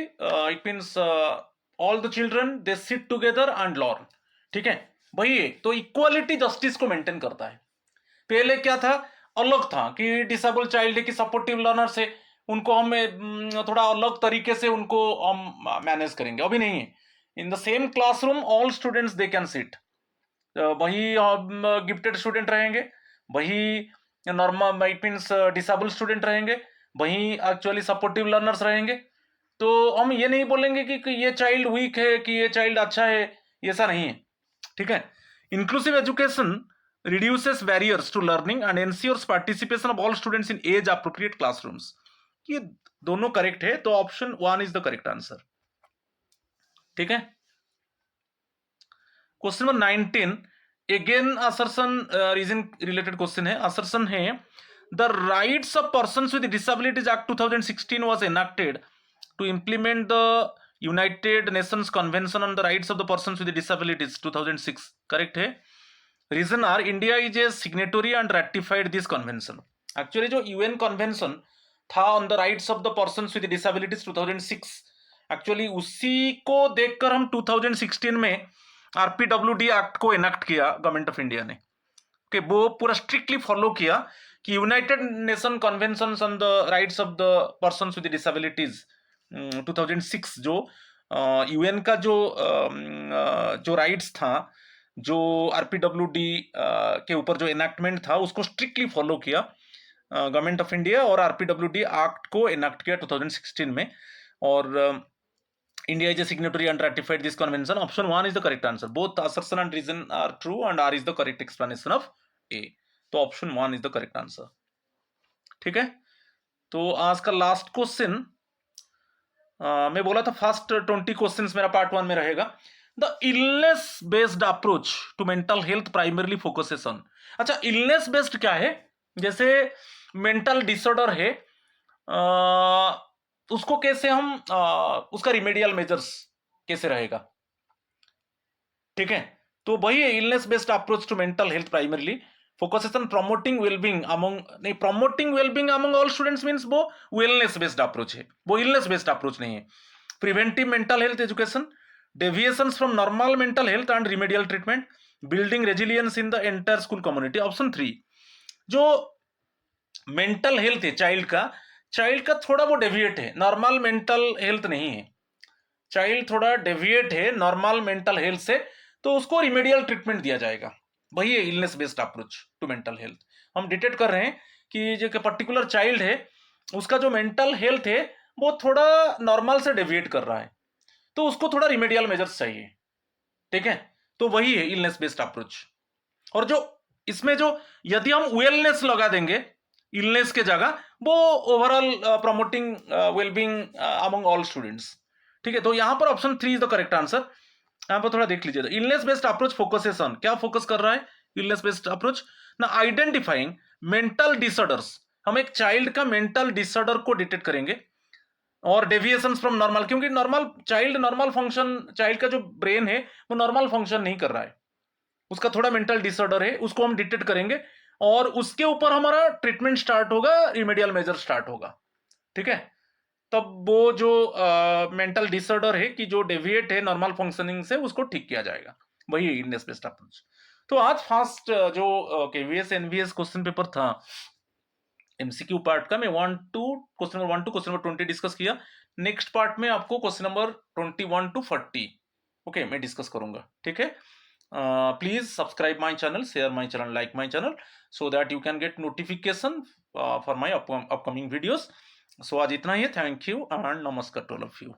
it means all the children they sit together and learn, ठीक है, वही है। तो equality justice को maintain करता है। पहले क्या था, अलग था कि डिसेबल चाइल्ड है कि सपोर्टिव लर्नर से उनको हम थोड़ा अलग तरीके से उनको हम मैनेज करेंगे, अभी नहीं है। In the same classroom all students they can sit, वही गिफ्टेड स्टूडेंट रहेंगे, वही normal it means disable student रहेंगे, वहीं एक्चुअली सपोर्टिव लर्नर्स रहेंगे। तो हम ये नहीं बोलेंगे कि ये चाइल्ड वीक है कि ये चाइल्ड अच्छा है, ऐसा नहीं है, ठीक है। Inclusive education reduces barriers to learning and ensures participation of all students in age appropriate classrooms। ये दोनों करेक्ट है, तो option 1 is the correct answer, ठीक है। Question number 19 again assertion reason related question है। असर्शन है the Rights of Persons with Disabilities Act 2016 was enacted to implement the United Nations Convention on the Rights of the Persons with Disabilities 2006. Correct है. Reason are India is a signatory and ratified this convention. Actually जो UN convention था on the rights of the persons with disabilities 2006, actually उसी को देखकर हम 2016 में RPWD act को enact किया गवर्नमेंट ऑफ इंडिया ने. कि वो पूरा स्ट्रिक्टली फॉलो किया कि United nation convention on the rights of the persons with disabilities 2006 जो यूएन का जो राइट्स था, जो आरपीडब्ल्यूडी के ऊपर जो इनेक्टमेंट था उसको स्ट्रिक्टली फॉलो किया गवर्नमेंट ऑफ इंडिया और आरपीडब्ल्यूडी एक्ट को इनेक्ट किया 2016 में. और India is a signatory and ratified this convention. Option 1 is the correct answer. Both assertion and reason are true and R is the correct explanation of A. तो option 1 is the correct answer. ठीक है. तो आज का last question मैं बोला था first 20 questions मेरा पार्ट 1 में रहेगा. The illness based approach to mental health primarily focuses on. अच्छा, इलनेस बेस्ड क्या है? जैसे मेंटल डिसऑर्डर है, उसको कैसे हम उसका रिमेडियल मेजर्स कैसे रहेगा. ठीक है, तो वही है illness based approach to mental health primarily focuses on promoting wellbeing among. नहीं, promoting wellbeing among all students means वो वेलनेस बेस्ड अप्रोच है, वो इलनेस बेस्ड अप्रोच नहीं है. Preventive mental health education, deviations from normal mental health and remedial treatment, building resilience in the entire school community. Option 3 जो mental health है child का थोड़ा वो डेविएट है, नॉर्मल मेंटल हेल्थ नहीं है. चाइल्ड थोड़ा डेविएट है नॉर्मल मेंटल हेल्थ से, तो उसको रिमेडियल ट्रीटमेंट दिया जाएगा. वही है illness based approach to mental health. हम डिटेक्ट कर रहे हैं कि जो पर्टिकुलर चाइल्ड है उसका जो मेंटल हेल्थ है वो थोड़ा नॉर्मल से डेविएट कर रहा है, तो उसको थोड़ा रिमेडियल मेजर्स चाहिए. ठीक है, तो वही है इलनेस बेस्ड अप्रोच. और जो इसमें जो यदि हम वेलनेस लगा देंगे इलनेस के जगह, वो overall promoting wellbeing among all students. ठीक है, तो यहां पर option 3 is the correct answer. यहां पर थोड़ा देख लीजिए, illness based approach focuses on, क्या फोकस कर रहा है इलनेस बेस्ड अप्रोच ना, आइडेंटिफाइंग मेंटल डिसऑर्डर्स. हम एक चाइल्ड का मेंटल डिसऑर्डर को डिटेक्ट करेंगे और डेविएशंस फ्रॉम नॉर्मल, क्योंकि नॉर्मल फंक्शन, चाइल्ड का जो ब्रेन है वो नॉर्मल फंक्शन नहीं कर रहा है, उसका थोड़ा मेंटल डिसऑर्डर है, उसको हम डिटेक्ट करेंगे और उसके ऊपर हमारा ट्रीटमेंट स्टार्ट होगा, रिमेडियल मेजर स्टार्ट होगा. ठीक है, तब वो जो मेंटल डिसऑर्डर है कि जो डेविएट है नॉर्मल फंक्शनिंग से, उसको ठीक किया जाएगा. वही इलनेस बेस्ड अप्रोच. तो आज फर्स्ट जो केवीएस एनवीएस क्वेश्चन पेपर था एमसीक्यू पार्ट का, मैं question number 1 to question number 20 discuss किया. नेक्स्ट पार्ट में आपको क्वेश्चन नंबर 21 to 40 ओके मैं डिस्कस करूंगा. ठीक है, please subscribe my channel, share my channel, like my channel so that you can get notification for my upcoming videos. So आज इतना ही है. थैंक यू एंड नमस्कार टू ऑल ऑफ यू.